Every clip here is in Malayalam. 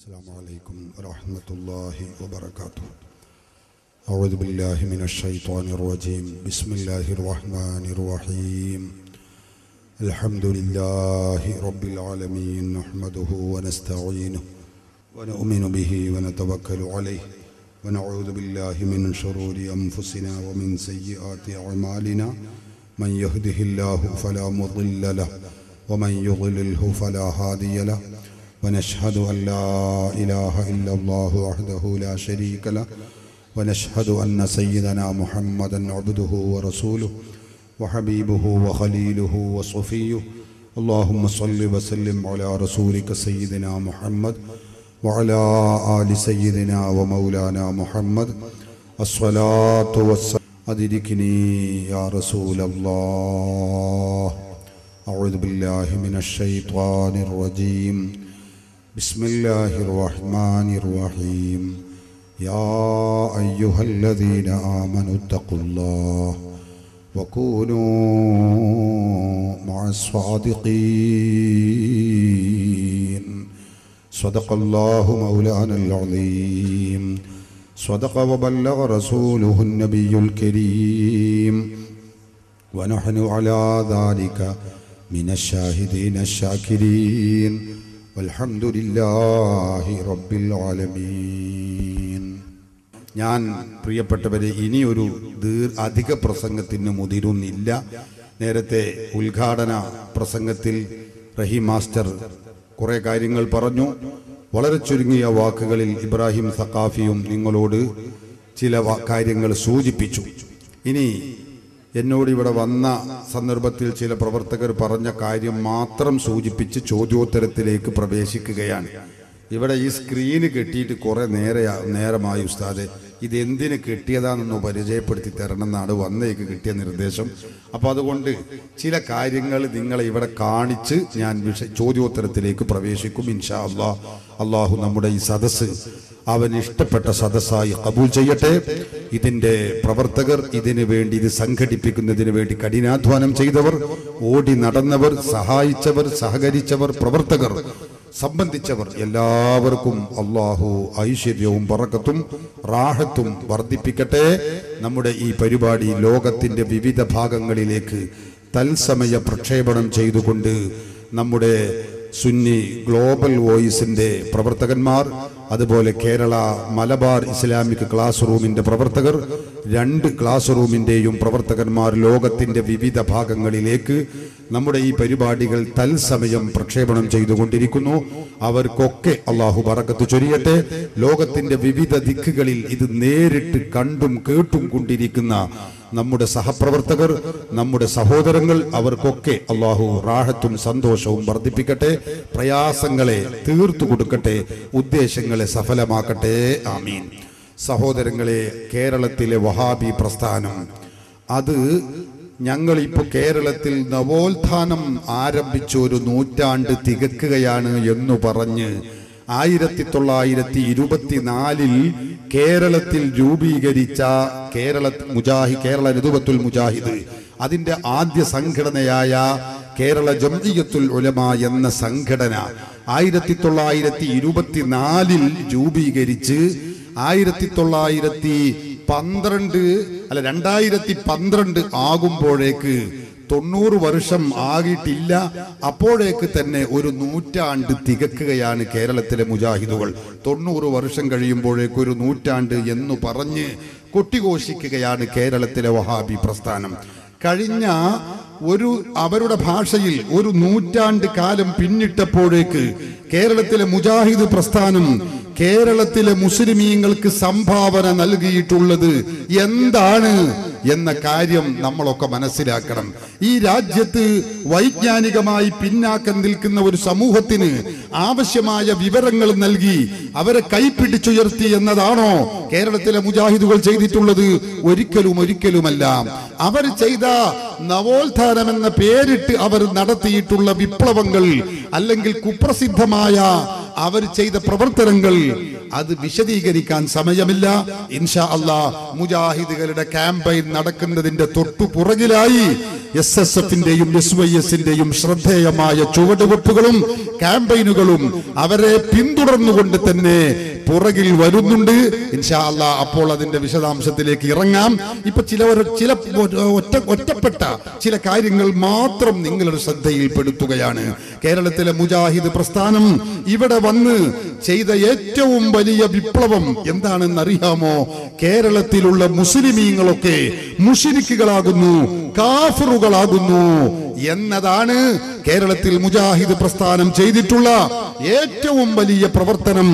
السلام عليكم ورحمة الله وبركاته. أعوذ بالله من الشيطان الرجيم. بسم الله الرحمن الرحيم. الحمد لله رب العالمين، نحمده ونستعينه ونؤمن به ونتوكل عليه ونعوذ بالله من شرور أنفسنا ومن سيئات أعمالنا. من يهده الله فلا مضل له ومن يضلله فلا هادي له. ونشهد أن لا إله إلا الله وحده لا شريك له ونشهد أن سيدنا محمدا عبده ورسوله وحبيبه وخليله وصفيه. اللهم صل وسلم على رسولك سيدنا محمد وعلى آل سيدنا ومولانا محمد. الصلاة والسلام. أدركني يا رسول الله. أعوذ بالله من الشيطان الرجيم. بسم الله الرحمن الرحيم. يا أيها الذين آمنوا اتقوا الله وكونوا مع الصادقين. صدق الله مولانا العظيم. صدق وبلغ رسوله النبي الكريم، ونحن على ذلك من الشاهدين الشاكرين. والحمد لله رب العالمين. ഞാൻ പ്രിയപ്പെട്ടവരെ ഇനിയൊരു അധിക പ്രസംഗത്തിന് മുതിരുന്നില്ല. നേരത്തെ ഉദ്ഘാടന പ്രസംഗത്തിൽ റഹീം മാസ്റ്റർ കുറെ കാര്യങ്ങൾ പറഞ്ഞു. വളരെ ചുരുങ്ങിയ വാക്കുകളിൽ ഇബ്രാഹിം സഖാഫിയും നിങ്ങളോട് ചില കാര്യങ്ങൾ സൂചിപ്പിച്ചു. ഇനി എന്നോട് ഇവിടെ വന്ന സന്ദർഭത്തിൽ ചില പ്രവർത്തകർ പറഞ്ഞ കാര്യം മാത്രം സൂചിപ്പിച്ച് ചോദ്യോത്തരത്തിലേക്ക് പ്രവേശിക്കുകയാണ്. ഇവിടെ ഈ സ്ക്രീന് കെട്ടിയിട്ട് കുറെ നേരമായി ഉസ്താദെ, ഇതെന്തിന് കെട്ടിയതാണെന്ന് പരിചയപ്പെടുത്തി തരണം എന്നാണ് വന്നേക്ക് കിട്ടിയ നിർദ്ദേശം. അപ്പോൾ അതുകൊണ്ട് ചില കാര്യങ്ങൾ നിങ്ങളെ ഇവിടെ കാണിച്ച് ഞാൻ ചോദ്യോത്തരത്തിലേക്ക് പ്രവേശിക്കും ഇൻഷാ അല്ലാഹ്. അള്ളാഹു നമ്മുടെ ഈ സദസ്സ് അവൻ ഇഷ്ടപ്പെട്ട സദസ്സായി കബൂൽ ചെയ്യട്ടെ. ഇതിന്റെ പ്രവർത്തകർ, ഇതിനു വേണ്ടി ഇത് സംഘടിപ്പിക്കുന്നതിന് വേണ്ടി കഠിനാധ്വാനം ചെയ്തവർ, ഓടി നടന്നവർ, സഹായിച്ചവർ, സഹകരിച്ചവർ, പ്രവർത്തകർ, സംബന്ധിച്ചവർ എല്ലാവർക്കും അള്ളാഹു ഐശ്വര്യവും ബറക്കത്തും റാഹത്തും വർദ്ധിപ്പിക്കട്ടെ. നമ്മുടെ ഈ പരിപാടി ലോകത്തിന്റെ വിവിധ ഭാഗങ്ങളിലേക്ക് തത്സമയ പ്രക്ഷേപണം ചെയ്തുകൊണ്ട് നമ്മുടെ സുന്നി ഗ്ലോബൽ വോയിസിന്റെ പ്രവർത്തകന്മാർ, അതുപോലെ കേരള മലബാർ ഇസ്ലാമിക് ക്ലാസ് റൂമിന്റെ പ്രവർത്തകർ, 2 ക്ലാസ് റൂമിന്റെയും പ്രവർത്തകന്മാർ ലോകത്തിന്റെ വിവിധ ഭാഗങ്ങളിലേക്ക് നമ്മുടെ ഈ പരിപാടികൾ തത്സമയം പ്രക്ഷേപണം ചെയ്തുകൊണ്ടിരിക്കുന്നു. അവർക്കൊക്കെ അള്ളാഹു ബറക്കത്ത് ചൊരിയട്ടെ. ലോകത്തിന്റെ വിവിധ ദിക്കുകളിൽ ഇത് നേരിട്ട് കണ്ടും കേട്ടും കൊണ്ടിരിക്കുന്ന നമ്മുടെ സഹപ്രവർത്തകർ, നമ്മുടെ സഹോദരങ്ങൾ, അവർക്കൊക്കെ അള്ളാഹു റാഹത്തും സന്തോഷവും വർദ്ധിപ്പിക്കട്ടെ. പ്രയാസങ്ങളെ തീർത്തു കൊടുക്കട്ടെ, ഉദ്ദേശങ്ങളെ സഫലമാക്കട്ടെ. ആമീൻ. സഹോദരങ്ങളെ, കേരളത്തിലെ വഹാബി പ്രസ്ഥാനം അത് ഞങ്ങളിപ്പോൾ കേരളത്തിൽ നവോത്ഥാനം ആരംഭിച്ച ഒരു നൂറ്റാണ്ട് തികക്കുകയാണ് എന്ന് പറഞ്ഞ് 1924 കേരളത്തിൽ രൂപീകരിച്ച കേരള നദുവത്തുൽ മുജാഹിദ്, അതിന്റെ ആദ്യ സംഘടനയായ കേരള ജംഇയ്യത്തുൽ ഉലമ എന്ന സംഘടന 1924 രൂപീകരിച്ച് 2012 ആകുമ്പോഴേക്ക് 90 വർഷം ആകിയിട്ടില്ല. അപ്പോഴേക്ക് തന്നെ ഒരു നൂറ്റാണ്ട് തികക്കുകയാണ് കേരളത്തിലെ മുജാഹിദുകൾ. 90 വർഷം കഴിയുമ്പോഴേക്ക് ഒരു നൂറ്റാണ്ട് എന്ന് പറഞ്ഞ് കൊട്ടിഘോഷിക്കുകയാണ് കേരളത്തിലെ വഹാബി പ്രസ്ഥാനം. കഴിഞ്ഞ അവരുടെ ഭാഷയിൽ ഒരു നൂറ്റാണ്ട് കാലം പിന്നിട്ടപ്പോഴേക്ക് കേരളത്തിലെ മുജാഹിദ് പ്രസ്ഥാനം കേരളത്തിലെ മുസ്ലിമീങ്ങൾക്ക് സംഭാവന നൽകിയിട്ടുള്ളത് എന്താണ് എന്ന കാര്യം നമ്മളൊക്കെ മനസ്സിലാക്കണം. ഈ രാജ്യത്ത് വൈജ്ഞാനികമായി പിന്നാക്കം നിൽക്കുന്ന ഒരു സമൂഹത്തിന് ആവശ്യമായ വിവരങ്ങൾ നൽകി അവരെ കൈപ്പിടിച്ചുയർത്തി എന്നതാണോ കേരളത്തിലെ മുജാഹിദുകൾ ചെയ്തിട്ടുള്ളത്? ഒരിക്കലുമല്ല. അവർ ചെയ്ത നവോത്ഥാനം എന്ന പേരിട്ട് അവർ നടത്തിയിട്ടുള്ള വിപ്ലവങ്ങൾ, അല്ലെങ്കിൽ കുപ്രസിദ്ധമായ അവർ ചെയ്ത പ്രവർത്തനങ്ങൾ, അത് വിശദീകരിക്കാൻ സമയമില്ല. ഇൻഷാ അല്ലാഹ് മുജാഹിദുകളുടെ ക്യാമ്പയിൻ നടക്കുന്നതിന്റെ തൊട്ടു പുറകിലായി SSFന്റെയും SYSന്റെയും ശ്രദ്ധേയമായ ചുവടുവെപ്പുകളും ക്യാമ്പയിനുകളും അവരെ പിന്തുടർന്നുകൊണ്ട് തന്നെ പുറകിൽ വരുന്നുണ്ട്. ഇൻഷാ അല്ലാഹ് അപ്പോൾ അതിന്റെ വിശദാംശത്തിലേക്ക് ഇറങ്ങാം. ഇപ്പൊ ചില ഒറ്റപ്പെട്ട ചില കാര്യങ്ങൾ മാത്രം നിങ്ങളുടെ ശ്രദ്ധയിൽപ്പെടുത്തുകയാണ്. കേരളത്തിലെ മുജാഹിദ് പ്രസ്ഥാനം ഇവിടെ വന്ന് ചെയ്ത ഏറ്റവും വലിയ വിപ്ലവം എന്താണെന്ന് അറിയാമോ? കേരളത്തിലുള്ള മുസ്ലിമീങ്ങളൊക്കെ മുശ്രിക്കുകളാകുന്നു, കാഫിറുകളാകുന്നു എന്നതാണ് കേരളത്തിൽ മുജാഹിദ് പ്രസ്ഥാനം ചെയ്തിട്ടുള്ള ഏറ്റവും വലിയ പ്രവർത്തനം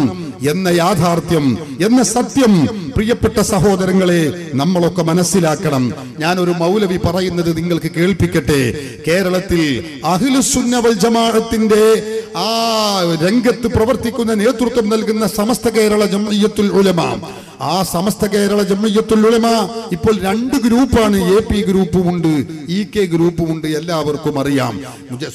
എന്ന യാഥാർത്ഥ്യം, എന്ന സത്യം പ്രിയപ്പെട്ട സഹോദരങ്ങളെ നമ്മളൊക്കെ മനസ്സിലാക്കണം. ഞാനൊരു മൗലവി പറയുന്നത് നിങ്ങൾക്ക് കേൾപ്പിക്കട്ടെ. കേരളത്തിൽ അഹ്ലുസുന്ന വൽ ജമാഅത്തിന്റെ ആ രംഗത്ത് പ്രവർത്തിക്കുന്ന നേതൃത്വം നൽകുന്ന സമസ്ത കേരള ജംഇയ്യത്തുൽ ഉലമ, ആ സമസ്ത കേരള ജംഇയ്യത്തുൽ ഉലമ ഇപ്പോൾ 2 ഗ്രൂപ്പാണ്. AP ഗ്രൂപ്പുമുണ്ട്, EK ഗ്രൂപ്പുമുണ്ട്. എല്ലാവർക്കും അറിയാം.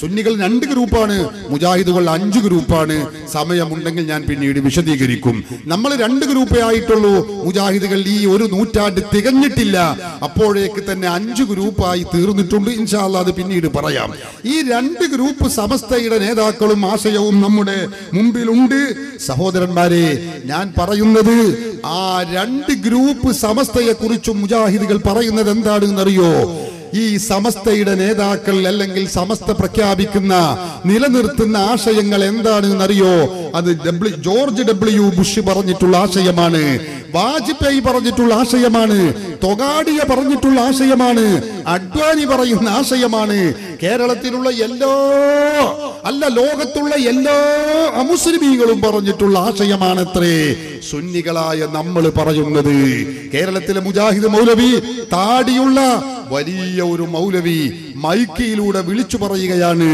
സുന്നികൾ 2 ഗ്രൂപ്പാണ്, മുജാഹിദുകൾ 5 ഗ്രൂപ്പാണ്. സമയമുണ്ടെങ്കിൽ ഞാൻ പിന്നീട് വിശദീകരിക്കും. നമ്മൾ 2 ഗ്രൂപ്പേ ആയിട്ടുള്ളൂ. മുജാഹിദുകൾ ഈ ഒരു നൂറ്റാണ്ട് തികഞ്ഞിട്ടില്ല, അപ്പോഴേക്ക് തന്നെ 5 ഗ്രൂപ്പായി തീർന്നിട്ടുണ്ട്. ഇൻഷാ അല്ലാഹ് അത് പിന്നീട് പറയാം. ഈ 2 ഗ്രൂപ്പ് സമസ്തയുടെ നേതാക്കളും ആശയവും നമ്മുടെ മുമ്പിലുണ്ട്. സഹോദരന്മാരെ, ഞാൻ പറയുന്നത് ആ 2 ഗ്രൂപ്പ് സമസ്തയെ കുറിച്ചും മുജാഹിദുകൾ പറയുന്നത് എന്താണെന്നറിയോ? ഈ സമസ്തയുടെ നേതാക്കൾ അല്ലെങ്കിൽ സമസ്ത പ്രഖ്യാപിക്കുന്ന നിലനിർത്തുന്ന ആശയങ്ങൾ എന്താണെന്നറിയോ? അത് ജോർജ് W. ബുഷ് പറഞ്ഞിട്ടുള്ള ആശയമാണ്, വാജ്പേയി പറഞ്ഞിട്ടുള്ള ആശയമാണ്, തൊഗാഡിയ പറഞ്ഞിട്ടുള്ള ആശയമാണ്, അഡ്വാനി പറയുന്ന ആശയമാണ്. കേരളത്തിലുള്ള ലോകത്തുള്ള എല്ലാ അമുസ്ലിമീങ്ങളും പറഞ്ഞിട്ടുള്ള ആശയമാണത്രേ സുന്നികളായ നമ്മൾ പറയുന്നത്. കേരളത്തിലെ മുജാഹിദ് മൗലവി, താടിയുള്ള വലിയ ഒരു മൗലവി മൈക്കിയിലൂടെ വിളിച്ചു പറയുകയാണ്.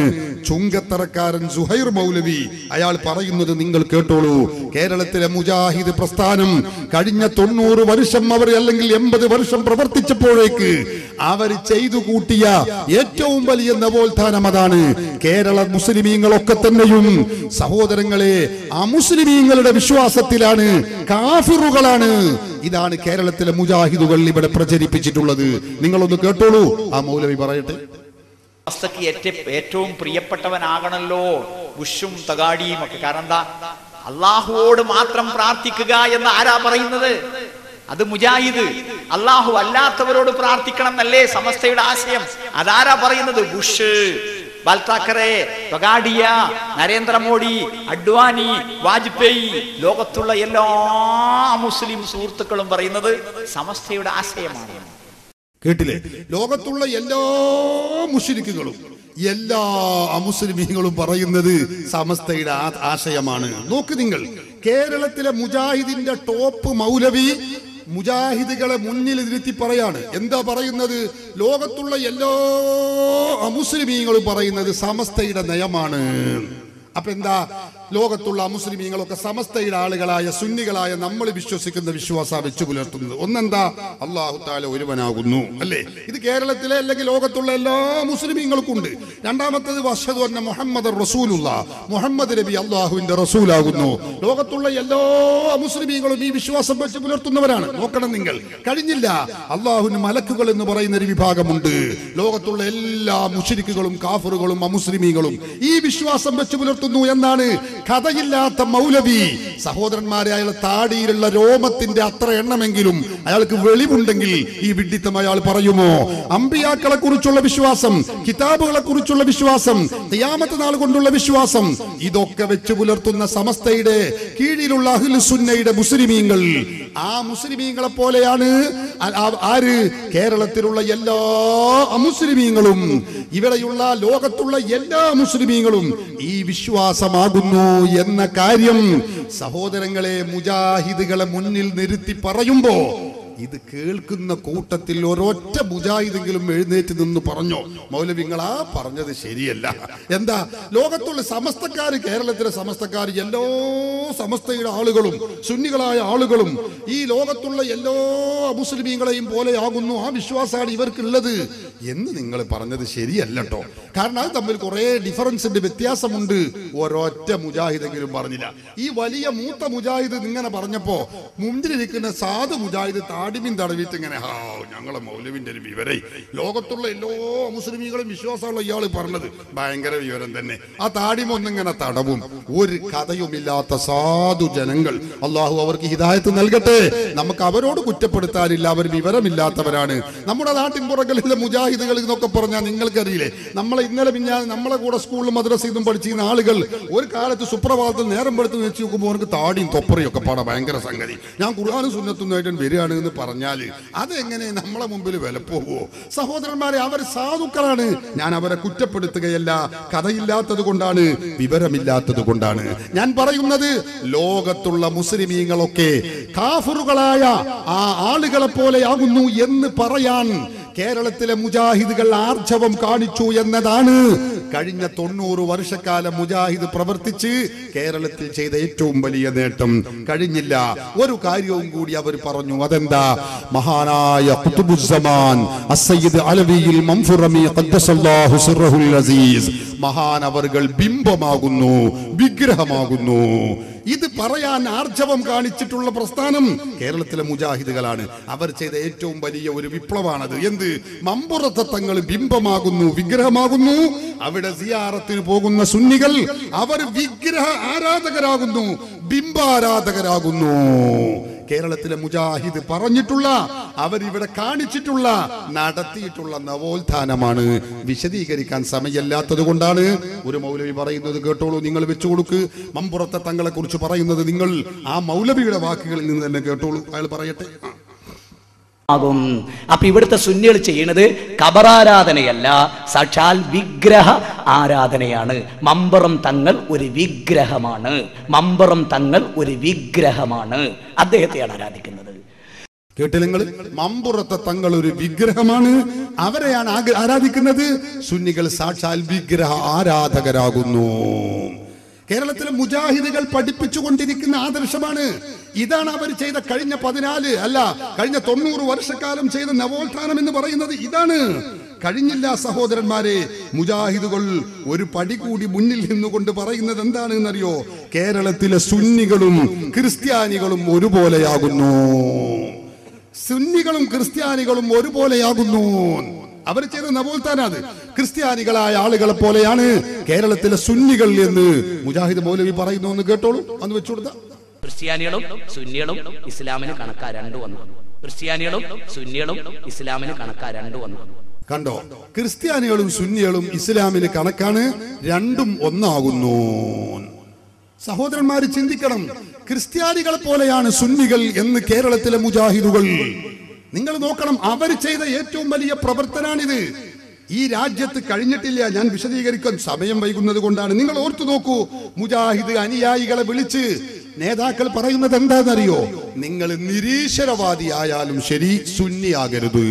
ചുങ്കത്തറക്കാരൻ സുഹൈർ മൗലവി, അയാൾ പറയുന്നത് നിങ്ങൾ കേട്ടോളൂ. കേരളത്തിലെ മുജാഹിദ് പ്രസ്ഥാനം കഴിഞ്ഞ 90 വർഷം അവർ അല്ലെങ്കിൽ 80 വർഷം പ്രവർത്തിച്ചപ്പോഴേക്ക് അവർ ചെയ്തു കൂട്ടിയ ഏറ്റവും വലിയ നവോത്ഥാനം അതാണ്. കേരള മുസ്ലിമീങ്ങളൊക്കെ തന്നെയും സഹോദരങ്ങളെ അമുസ്ലിമീങ്ങളുടെ വിശ്വാസത്തിലാണ്, കാഫിറുകളാണ്. ഇതാണ് കേരളത്തിലെ മുജാഹിദുകൾ ഇവിടെ പ്രചരിപ്പിച്ചിട്ടുള്ളത്. നിങ്ങളൊന്ന് കേട്ടോളൂ, ആ മൗലവി പറയട്ടെ. ഏറ്റവും പ്രിയപ്പെട്ടവനാകണല്ലോ ബുഷും തഗാഡിയും ഒക്കെ. കാരണം എന്താ? അള്ളാഹുവോട് മാത്രം പ്രാർത്ഥിക്കുക എന്ന് ആരാ പറയുന്നത്? അത് മുജാഹിദ്. അള്ളാഹു അല്ലാത്തവരോട് പ്രാർത്ഥിക്കണം എന്നല്ലേ സമസ്തയുടെ ആശയം? അതാരാ പറയുന്നത്? ബുഷ്, ബാൽ താക്കറെ, തൊഗാഡിയ, നരേന്ദ്രമോദി, അഡ്വാനി, വാജ്പേയി, ലോകത്തുള്ള എല്ലാ മുസ്ലിം സുഹൃത്തുക്കളും പറയുന്നത് സമസ്തയുടെ ആശയമാണ്. കേട്ടില്ലേ? ലോകത്തുള്ള എല്ലാ മുശ്രിക്കുകളും എല്ലാ അമുസ്ലിമീങ്ങളും പറയുന്നത് സമസ്തയുടെ ആശയമാണ്. നോക്ക് നിങ്ങൾ, കേരളത്തിലെ മുജാഹിദിന്റെ ടോപ്പ് മൗലവി മുജാഹിദുകളെ മുന്നിൽ ഇരുത്തി പറയാണ്. എന്താ പറയുന്നത്? ലോകത്തുള്ള എല്ലാ അമുസ്ലിമീങ്ങളും പറയുന്നത് സമസ്തയുടെ നയമാണ്. അപ്പൊ എന്താ? ലോകത്തുള്ള മുസ്ലിമീങ്ങളൊക്കെ സമസ്തയുടെ ആളുകളായ സുന്നികളായ നമ്മൾ വിശ്വസിക്കുന്ന വിശ്വാസം വെച്ചു പുലർത്തുന്നത്. ഒന്നെന്താ? അല്ലാഹു തആല ഒരുവനാകുന്നു, അല്ലേ? ഇത് കേരളത്തിലെ അല്ലെങ്കിൽ ലോകത്തുള്ള എല്ലാ മുസ്ലിമീങ്ങൾക്കും ഉണ്ട്. രണ്ടാമത്തേത് വഅശ്ഹദു അന്ന മുഹമ്മദർ റസൂലുള്ളാഹ്, മുഹമ്മദ് നബി അല്ലാഹുവിന്റെ റസൂലാകുന്നു. ലോകത്തുള്ള എല്ലാ മുസ്ലിമീങ്ങളും ഈ വിശ്വാസം വെച്ച് പുലർത്തുന്നവരാണ്. നോക്കണം നിങ്ങൾ, കഴിഞ്ഞില്ല. അല്ലാഹുവിന് മലക്കുകൾ എന്ന് പറയുന്ന ഒരു വിഭാഗമുണ്ട്. ലോകത്തുള്ള എല്ലാ മുശ്രിക്കുകളും കാഫിറുകളും അമുസ്ലിമീങ്ങളും ഈ വിശ്വാസം വെച്ച് പുലർത്തുന്നു എന്നാണ് കഥയില്ലാത്ത മൗലവി. സഹോദരന്മാരെ, അയാൾ താടിയിലുള്ള രോമത്തിന്റെ അത്ര എണ്ണമെങ്കിലും അയാൾക്ക് വെളിവുണ്ടെങ്കിൽ ഈ വിഡ്ഢിത്തം അയാൾ പറയുമോ? അമ്പിയാക്കളെ കുറിച്ചുള്ള വിശ്വാസം, കിതാബുകളെ കുറിച്ചുള്ള വിശ്വാസം, ഖിയാമത്ത് നാൾ കൊണ്ടുള്ള വിശ്വാസം, ഇതൊക്കെ വെച്ച് പുലർത്തുന്ന സമസ്തയുടെ കീഴിലുള്ള അഹ്ലുസുന്നയുടെ മുസ്ലിമീങ്ങൾ, ആ മുസ്ലിമീങ്ങളെ പോലെയാണ് ആര്? കേരളത്തിലുള്ള എല്ലാ അമുസ്ലിമീങ്ങളും, ഇവിടെയുള്ള ലോകത്തുള്ള എല്ലാ മുസ്ലിമീങ്ങളും ഈ വിശ്വാസമാകുന്നു എന്ന കാര്യം സഹോദരങ്ങളെ മുജാഹിദുകളെ മുന്നിൽ നിർത്തി പറയുമ്പോ ഇത് കേൾക്കുന്ന കൂട്ടത്തിൽ ഒരൊറ്റ മുജാഹിദെങ്കിലും എഴുന്നേറ്റ് നിന്ന് പറഞ്ഞോ, മൗലവിങ്ങളാ പറഞ്ഞത് ശരിയല്ല? എന്താ? ലോകത്തുള്ള സമസ്തക്കാര്, കേരളത്തിലെ സമസ്തക്കാര്, എല്ലാ സമസ്തയുടെ ആളുകളും സുന്നികളായ ആളുകളും ഈ ലോകത്തുള്ള എല്ലാ മുസ്ലിമീങ്ങളെയും പോലെയാകുന്നു, ആ വിശ്വാസമാണ് ഇവർക്കുള്ളത് എന്ന് നിങ്ങൾ പറഞ്ഞത് ശരിയല്ലോ. കാരണം അത് തമ്മിൽ കുറെ ഡിഫറൻസിന്റെ വ്യത്യാസമുണ്ട്. ഒരൊറ്റ മുജാഹിദെങ്കിലും പറഞ്ഞില്ല. ഈ വലിയ മൂത്ത മുജാഹിദ് ഇങ്ങനെ പറഞ്ഞപ്പോ മുന്നിലിരിക്കുന്ന സാധു മുജാഹിദ് താടിമീൻ തടവിട്ട് ഇങ്ങനെ ഞങ്ങളെ മൗലവിന്റെ ഒരു വിവരേ, ലോകത്തുള്ള എല്ലാ മുസ്ലിമീങ്ങളും വിശ്വാസമുള്ള ഇയാൾ പറഞ്ഞത് ഭയങ്കര വിവരം തന്നെ. ആ താടിമൊന്നിങ്ങനെ തടവും. ഒരു കഥയുമില്ലാത്ത സാധു ജനങ്ങൾ, അള്ളാഹു അവർക്ക് ഹിദായത്ത് നൽകട്ടെ. നമുക്ക് അവരോട് കുറ്റപ്പെടുത്താനില്ല, അവർ വിവരമില്ലാത്തവരാണ്. നമ്മുടെ നാട്ടിൻപുറങ്ങളിലെ മുജാഹിദുകൾ എന്നൊക്കെ പറഞ്ഞാൽ നിങ്ങൾക്കറിയില്ലേ, നമ്മളെ ഇന്നലെ നമ്മളെ കൂടെ സ്കൂളിലും മദ്രസയിലും പഠിച്ചിരുന്ന ആളുകൾ ഒരു കാലത്ത് സുപ്രഭാതത്തിൽ നേരം പെടുത്ത് വെച്ച് നോക്കുമ്പോൾ അവർക്ക് താടിയും തൊപ്പറയൊക്കെ പാടാം, ഭയങ്കര സംഗതി. ഞാൻ ഖുർആനും സുന്നത്തുമായിട്ട് വരികയാണ് എന്ന് പറഞ്ഞാൽ അതെങ്ങനെ നമ്മളെ മുമ്പിൽ വിലപ്പോവോ? സഹോദരന്മാരെ, അവർ സാധുക്കളാണ്. ഞാൻ അവരെ കുറ്റപ്പെടുത്തുകയല്ല. കഥയില്ലാത്തത് കൊണ്ടാണ്, വിവരമില്ലാത്തത് കൊണ്ടാണ് ഞാൻ പറയുന്നത്. ലോകത്തുള്ള മുസ്ലിമീങ്ങളൊക്കെ കാഫിറുകളായ ആ ആളുകളെ പോലെയാകുന്നു എന്ന് പറയാൻ കേരളത്തിലെ മുജാഹിദുകൾ ആർജവം കാണിച്ചു എന്നതാണ് കഴിഞ്ഞ 90 വർഷക്കാലം മുജാഹിദ് പ്രവർത്തിച്ച് കേരളത്തിൽ ചെയ്ത ഏറ്റവും വലിയ നേട്ടം. കഴിഞ്ഞില്ല, ഒരു കാര്യവും കൂടി അവർ പറഞ്ഞു. അതെന്താ? മഹാനായ ഖുതുബുസ്സമാൻ അസ്സയ്യിദ് അലവിയിൽ മൻഫുറമി ഖദ്ദസല്ലാഹു സിർറഹുൽ അസീസ്, മഹാനവർകൾ ബിംബമാകുന്നു, വിഗ്രഹമാകുന്നു. ഇത് പറയാൻ ആർജവം കാണിച്ചിട്ടുള്ള പ്രസ്ഥാനം കേരളത്തിലെ മുജാഹിദുകളാണ്. അവർ ചെയ്ത ഏറ്റവും വലിയ ഒരു വിപ്ലവമാണത്. എന്ത്? മമ്പുറത്തെ തങ്ങൾ ബിംബമാകുന്നു, വിഗ്രഹമാകുന്നു. അവിടെ സിയാറത്തിന് പോകുന്ന സുന്നികൾ അവർ വിഗ്രഹ ആരാധകരാകുന്നു, ബിംബാരാധകരാകുന്നു. കേരളത്തിലെ മുജാഹിദ് പറഞ്ഞിട്ടുള്ള, അവരിവിടെ കാണിച്ചിട്ടുള്ള, നടത്തിയിട്ടുള്ള നവോത്ഥാനമാണ്. വിശദീകരിക്കാൻ സമയമില്ലാത്തത് കൊണ്ടാണ്. ഒരു മൗലവി പറയുന്നത് കേട്ടോളൂ, നിങ്ങൾ വെച്ചുകൊടുക്ക്. മമ്പുറത്തെ തങ്ങളെ കുറിച്ച് പറയുന്നത് നിങ്ങൾ ആ മൗലവിയുടെ വാക്കുകളിൽ നിന്ന് തന്നെ കേട്ടോളൂ. അയാൾ പറയട്ടെ. അപ്പൊ ഇവിടുത്തെ സുന്നികൾ ചെയ്യുന്നത് ഖബറാരാധനയല്ല, സാക്ഷാൽ വിഗ്രഹ ആരാധനയാണ്. മമ്പുറം തങ്ങൾ ഒരു വിഗ്രഹമാണ്, മമ്പുറം തങ്ങൾ ഒരു വിഗ്രഹമാണ്. അദ്ദേഹത്തെയാണ് ആരാധിക്കുന്നത്. കേട്ടില്ല നിങ്ങൾ? മമ്പുറത്തെ തങ്ങൾ ഒരു വിഗ്രഹമാണ്, അവരെയാണ് ആരാധിക്കുന്നത്. സുന്നികൾ സാക്ഷാൽ വിഗ്രഹ ആരാധകരാകുന്നു. കേരളത്തിലെ മുജാഹിദുകൾ പഠിപ്പിച്ചുകൊണ്ടിരിക്കുന്ന ആദർശമാണ്. ഇതാണ് അവർ ചെയ്ത കഴിഞ്ഞ 90 വർഷക്കാലം ചെയ്ത നവോത്ഥാനം എന്ന് പറയുന്നത്. ഇതാണ്. കഴിഞ്ഞില്ല സഹോദരന്മാരെ. മുജാഹിദുകൾ ഒരു പടി കൂടി മുന്നിൽ നിന്നുകൊണ്ട് പറയുന്നത് എന്താണെന്നറിയോ? കേരളത്തിലെ സുന്നികളും ക്രിസ്ത്യാനികളും ഒരുപോലെയാകുന്നു. സുന്നികളും ക്രിസ്ത്യാനികളും ഒരുപോലെയാകുന്നു. അവർ ചെയ്ത നവോത്ഥാനം അത്. ക്രിസ്ത്യാനികളായ ആളുകളെ പോലെയാണ് കേരളത്തിലെ സുന്നികൾ എന്ന് മുജാഹിദ് മൗലവി പറയുന്നു. എന്ന് കേട്ടോളൂ, അന്ന് വെച്ചുകൊടുത്ത. ക്രിസ്ത്യാനികളും സുന്നികളും ഇസ്ലാമിന് കണക്കാ രണ്ടു വന്നു. ക്രിസ്ത്യാനികളും സുന്നികളും ഇസ്ലാമിന് കണക്കാ രണ്ടു വന്നു. കണ്ടോ? ക്രിസ്ത്യാനികളും സുന്നികളും ഇസ്ലാമിന് കണക്കാണ്, രണ്ടും ഒന്നാകുന്നു. സഹോദരന്മാര് ചിന്തിക്കണം. ക്രിസ്ത്യാനികളെ പോലെയാണ് സുന്നികൾ എന്ന് കേരളത്തിലെ മുജാഹിദുകൾ. നിങ്ങൾ നോക്കണം, അവർ ചെയ്ത ഏറ്റവും വലിയ പ്രവർത്തനാണിത്. ഈ രാജ്യത്ത് കഴിഞ്ഞിട്ടില്ല. ഞാൻ വിശദീകരിക്കാൻ സമയം വൈകുന്നത് കൊണ്ടാണ്. നിങ്ങൾ ഓർത്തു നോക്കൂ, മുജാഹിദ് അനുയായികളെ വിളിച്ച് നേതാക്കൾ പറയുന്നത് എന്താണെന്നറിയോ? നിങ്ങൾ നിരീശ്വരവാദിയായാലും ശരി, സുന്നിയാകരുത്.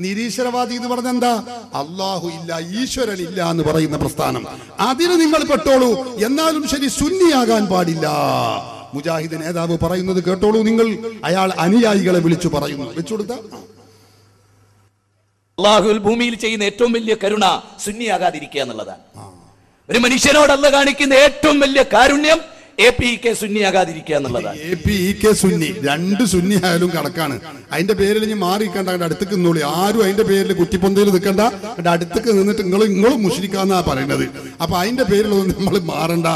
നിരീശ്വരവാദി എന്ന് പറഞ്ഞ എന്താ? അള്ളാഹു ഇല്ല, ഈശ്വരൻ ഇല്ല എന്ന് പറയുന്ന പ്രസ്ഥാനം. അതിന് നിങ്ങൾ പെട്ടോളൂ, എന്നാലും ശരി, സുന്നിയാകാൻ പാടില്ല. മുജാഹിദ് നേതാവ് പറയുന്നത് കേട്ടോളൂ നിങ്ങൾ. അയാൾ അനുയായികളെ വിളിച്ചു പറയുന്നു. വെച്ചുകൊടുത്ത. അള്ളാഹുൽ ഭൂമിയിൽ ചെയ്യുന്ന ഏറ്റവും വലിയ കരുണ സുന്നിയാകാതിരിക്കുക എന്നുള്ളതാണ്. ഒരു മനുഷ്യനോട് അല്ലാഹു കാണിക്കുന്ന ഏറ്റവും വലിയ കാരുണ്യം APK സുന്നിയാകാതിരിക്കുക എന്നുള്ളതാണ്. APK സുന്നി, രണ്ട് സുന്നി ആയാലും കണക്കാണ്. അതിന്റെ പേരിൽ ഇനി മാറിക്കണ്ട, അതിന്റെ അടുത്തേക്ക് നിന്നോളി. ആരും അതിന്റെ പേരിൽ കുറ്റിപ്പൊന്തയിൽ നിൽക്കണ്ട. അതിന്റെ അടുത്തേക്ക് നിന്നിട്ട് നിങ്ങളും മുശ്രിക്കാന്നാ പറയുന്നത്. അപ്പൊ അതിന്റെ പേരിലൊന്നും നമ്മൾ മാറണ്ട.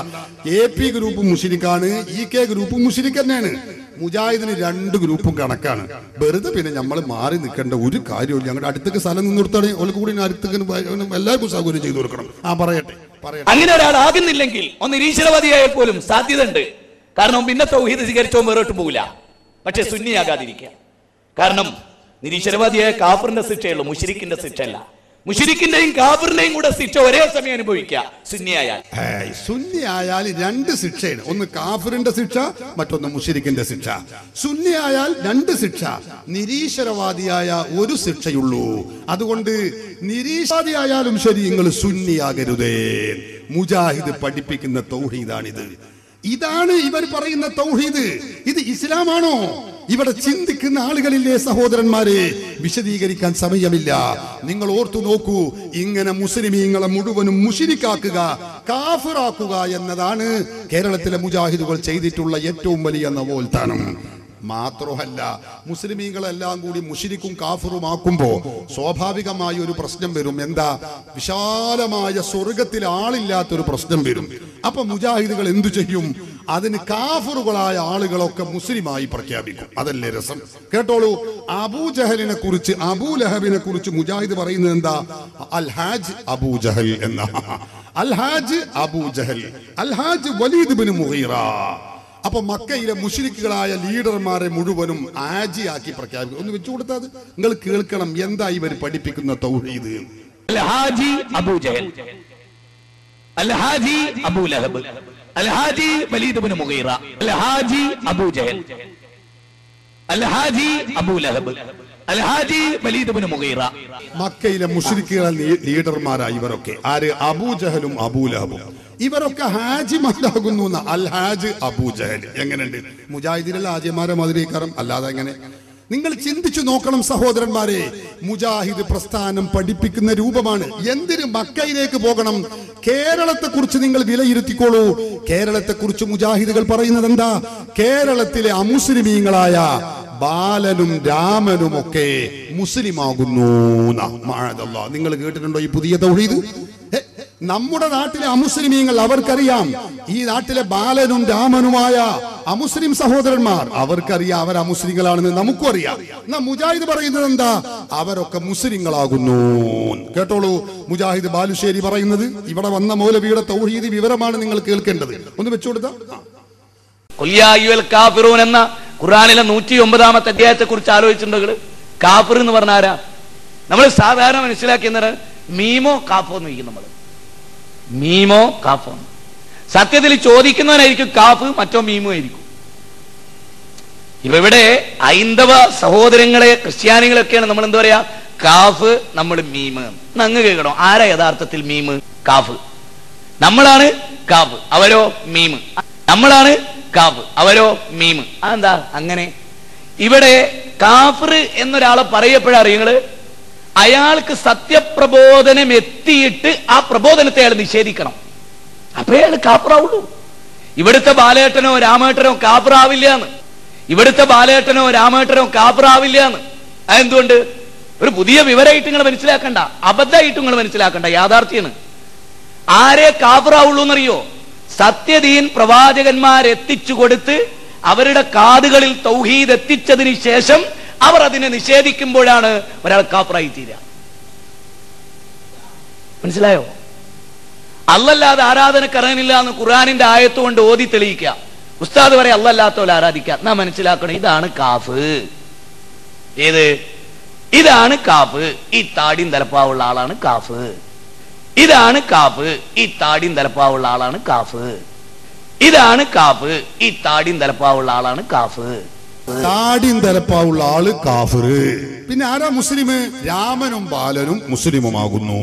AP ഗ്രൂപ്പ് മുശ്രിക്കാണ്, EK ഗ്രൂപ്പ് മുശ്രിക്ക് തന്നെയാണ്. മുജാഹിദിന് രണ്ട് ഗ്രൂപ്പും കണക്കാണ്. വെറുതെ പിന്നെ നമ്മൾ മാറി നിൽക്കേണ്ട ഒരു കാര്യമില്ല. ഞങ്ങളുടെ അടുത്തേക്ക് സ്ഥലം നിന്ന് നിർത്തണേ, ഓൾക്ക് കൂടി അടുത്തേക്ക് എല്ലാവർക്കും സൗകര്യം ചെയ്തു കൊടുക്കണം. പറയട്ടെ. അങ്ങനെ ഒരാളാകുന്നില്ലെങ്കിൽ ഒന്ന് നിരീശ്വരവാദിയായാൽ പോലും സാധ്യത ഉണ്ട്. കാരണം പിന്നെ തൗഹീദ് സ്വീകരിച്ചോ വേറോട്ട് പോകില്ല. പക്ഷെ സുന്നിയാകാതിരിക്കുക. കാരണം നിരീശ്വരവാദിയായ കാഫറിന്റെ ശിക്ഷയുള്ളൂ, മുശ്രിക്കിന്റെ ശിക്ഷയല്ല. മുശ്രിക്കിന്റെയും കാഫറിന്റെയും കൂടെ ശിക്ഷ ഒരേ സമയം അനുഭവിക്കുക സുന്നിയായാൽ. സുന്നിയായാൽ രണ്ട് ശിക്ഷയാണ്. ഒന്ന് കാഫിറിന്റെ ശിക്ഷ, മറ്റൊന്ന് മുശ്രിക്കിന്റെ ശിക്ഷ. സുന്നിയായാൽ രണ്ട് ശിക്ഷ, നിരീശ്വരവാദിയായ ഒരു ശിക്ഷയുള്ളൂ. അതുകൊണ്ട് നിരീശ്വരവാദിയായാലും ശരി, നിങ്ങൾ സുന്നിയാകരുതേ. മുജാഹിദ് പഠിപ്പിക്കുന്ന തൗഹീദാണിത്. ഇതാണ് ഇവർ പറയുന്ന തൗഹീദ്. ഇത് ഇസ്ലാമാണോ? ഇവിടെ ചിന്തിക്കുന്ന ആളുകളില്ലേ സഹോദരന്മാരെ? വിശദീകരിക്കാൻ സമയമില്ല. നിങ്ങൾ ഓർത്തു നോക്കൂ, ഇങ്ങനെ മുസ്ലിമീങ്ങളെ മുഴുവനും മുശ്രിക്കാക്കുക, കാഫിറാക്കുക എന്നതാണ് കേരളത്തിലെ മുജാഹിദുകൾ ചെയ്തിട്ടുള്ള ഏറ്റവും വലിയ നവോത്ഥാനം. മാത്രമല്ല മുസ്ലിമീങ്ങളെല്ലാം കൂടി മുശ്രിക്കും കാഫിറുമാക്കുമ്പോ സ്വാഭാവികമായ ഒരു പ്രശ്നം വരും. എന്താ? വിശാലമായ സ്വർഗത്തിൽ ആളില്ലാത്തൊരു പ്രശ്നം വരും. അപ്പൊ മുജാഹിദുകൾ എന്തു ചെയ്യും? അതിന് കാഫിറുകളായ ആളുകളൊക്കെ മുസ്ലിമായി പ്രഖ്യാപിക്കും. അതല്ലേ രസം? കേട്ടോളൂ, അബൂജഹലിനെ കുറിച്ച്, അബൂലഹബിനെ കുറിച്ച് മുജാഹിദ് പറയുന്നത് എന്താ? അൽ ഹാജ് അബൂജഹൽ എന്ന. അൽ ഹാജ് അബൂജഹൽ, അൽ ഹാജ് വലീദ് ഇബ്നു മുഗീറ. അപ്പൊ മക്കയിലെ മുശ്രിക്കുകളായ ലീഡർമാരെ മുഴുവനും ആജിയാക്കി പ്രഖ്യാപിക്കും. ഒന്ന് വെച്ചു കൊടുത്താൽ നിങ്ങൾ കേൾക്കണം എന്താ ഇവർ പഠിപ്പിക്കുന്ന തൗഹീദ്. അൽ ഹാജി അബൂജഹൽ, അൽ ഹാജി അബൂലഹബ്, അൽ ഹാജി വലീദ് ഇബ്നു മുഗീറ, അൽ ഹാജി അബൂജഹൽ, അൽ ഹാജി അബൂലഹബ്, അൽ ഹാജി വലീദ് ഇബ്നു മുഗീറ. മക്കയിലെ മുശ്രിക്കുകളെ ലീഡർമാരായി ഇവരൊക്കെ. ആര്? അബൂജഹലും അബൂലഹബും. ഇവരൊക്കെ ഹാജിമാരാകുന്നു. അൽ ഹാജ് അബൂജഹൽ. എങ്ങനെയുണ്ട്? മുജാഹിദിലെ ഹാജിമാരെ മാതിരിക്കാരം. അല്ലാതെ എങ്ങനെ? നിങ്ങൾ ചിന്തിച്ചു നോക്കണം സഹോദരന്മാരെ. മുജാഹിദ് പ്രസ്ഥാനം പഠിപ്പിക്കുന്ന രൂപമാണ്. എന്തിന് മക്കയിലേക്ക് പോകണം? കേരളത്തെ കുറിച്ച് നിങ്ങൾ വിലയിരുത്തിക്കോളൂ. കേരളത്തെ കുറിച്ച് മുജാഹിദുകൾ പറയുന്നത് എന്താ? കേരളത്തിലെ അമുസ്ലിമീങ്ങളായ ബാലനും രാമനും ഒക്കെ മുസ്ലിമാകുന്നു. നിങ്ങൾ കേട്ടിട്ടുണ്ടോ ഈ പുതിയ തൗഹീദ്? നമ്മുടെ നാട്ടിലെ അമുസ്ലിമീങ്ങൾ അവർക്കറിയാം. ഈ നാട്ടിലെ ബാലനും രാമനുമായ അമുസ്ലിം സഹോദരന്മാർ അവർക്കറിയാം അവർ അമുസ്ലിങ്ങളാണെന്ന്. നമുക്കും അറിയാം. എന്നാ മുജാഹിദ് പറയുന്നത് എന്താ? അവരൊക്കെ മുസ്ലിങ്ങളാകുന്നു. കേട്ടോളൂ, മുജാഹിദ് ബാലുശ്ശേരി പറയുന്നത്. ഇവിടെ വന്ന മൗലവിയുടെ തൗഹീദ് വിവരമാണ് നിങ്ങൾ കേൾക്കേണ്ടത്. ഒന്ന് വെച്ചുകൊടുത്ത എന്ന ഖുർആനിലെ 109-ാമത്തെ അധ്യായത്തെ കുറിച്ച് ആലോചിച്ചിട്ടുണ്ടോ? കാഫിർ എന്ന് പറഞ്ഞ ആരാ? നമ്മൾ സാധാരണ മനസ്സിലാക്കുന്നത് മീമോ കാഫോ എന്ന് ചോദിക്കും. നമ്മൾ മീമോ കാഫോ. സത്യത്തിൽ ചോദിക്കുന്നവനായിരിക്കും കാഫ്, മറ്റോ മീമോ ആയിരിക്കും. ഇവിടെ ഹൈന്ദവ സഹോദരങ്ങളെ ക്രിസ്ത്യാനികളൊക്കെയാണ് നമ്മൾ എന്താ പറയാ? കാഫ്, നമ്മൾ മീമ്. അങ്ങ് കേൾക്കണോ? ആരാ യഥാർത്ഥത്തിൽ മീമ്? കാഫ്. നമ്മളാണ് കാഫ്, അവരോ മീമ്. നമ്മളാണ് കാഫ്, അവരോ മീമ്. അതെന്താ അങ്ങനെ? ഇവിടെ കാഫിർ എന്നൊരാളെ പറയപ്പോഴറിയങ്ങള് അയാൾക്ക് സത്യപ്രബോധനം എത്തിയിട്ട് ആ പ്രബോധനത്തെ അയാൾ നിഷേധിക്കണം. അപ്പൊ അയാൾ കാഫിറാവുള്ളൂ. ഇവിടുത്തെ ബാലേട്ടനോ രാമേട്ടനോ കാഫിറാവില്ല എന്ന്. ഇവിടുത്തെ ബാലേട്ടനോ രാമേട്ടനോ കാഫിറാവില്ല എന്ന്. അതെന്തുകൊണ്ട്? ഒരു പുതിയ വിവരമായിട്ട് നിങ്ങൾ മനസ്സിലാക്കണ്ട, അബദ്ധമായിട്ട് നിങ്ങൾ മനസ്സിലാക്കണ്ട, യാഥാർത്ഥ്യമാണ്. ആരെ കാഫിറാവുള്ളൂ എന്നറിയോ? സത്യദീൻ പ്രവാചകന്മാരെത്തിച്ചു കൊടുത്ത് അവരുടെ കാതുകളിൽ തൗഹീദ് എത്തിച്ചതിന് ശേഷം അവർ അതിനെ നിഷേധിക്കുമ്പോഴാണ് ഒരാൾ കാഫിറായി തീരുക. മനസ്സിലായോ? അല്ലല്ലാതെ ആരാധനക്കറിയില്ല എന്ന് ഖുർആനിന്റെ ആയത്ത് കൊണ്ട് ഓതി തെളിയിക്കുക. ഉസ്താദ് വരെ അല്ലല്ലാത്തവരെ ആരാധിക്കുക. നാം മനസ്സിലാക്കണം, ഇതാണ് കാഫ്. ഏത്? ഇതാണ് കാഫ്. ഈ താടിയും തലപ്പാവുള്ള ആളാണ് കാഫ്. ഇതാണ് കാഫ്. ഈ താടിയും തലപ്പാവുള്ള ആളാണ് കാഫ്. ഇതാണ് കാഫ്. ഈ താടിയും തലപ്പാവുള്ള ആളാണ് കാഫ്. താടിയും തലപ്പാവുള്ള ആള് കാഫിർ. പിന്നെ ആരാ മുസ്ലിം? രാമനും ബാലനും മുസ്ലിമുമാകുന്നു.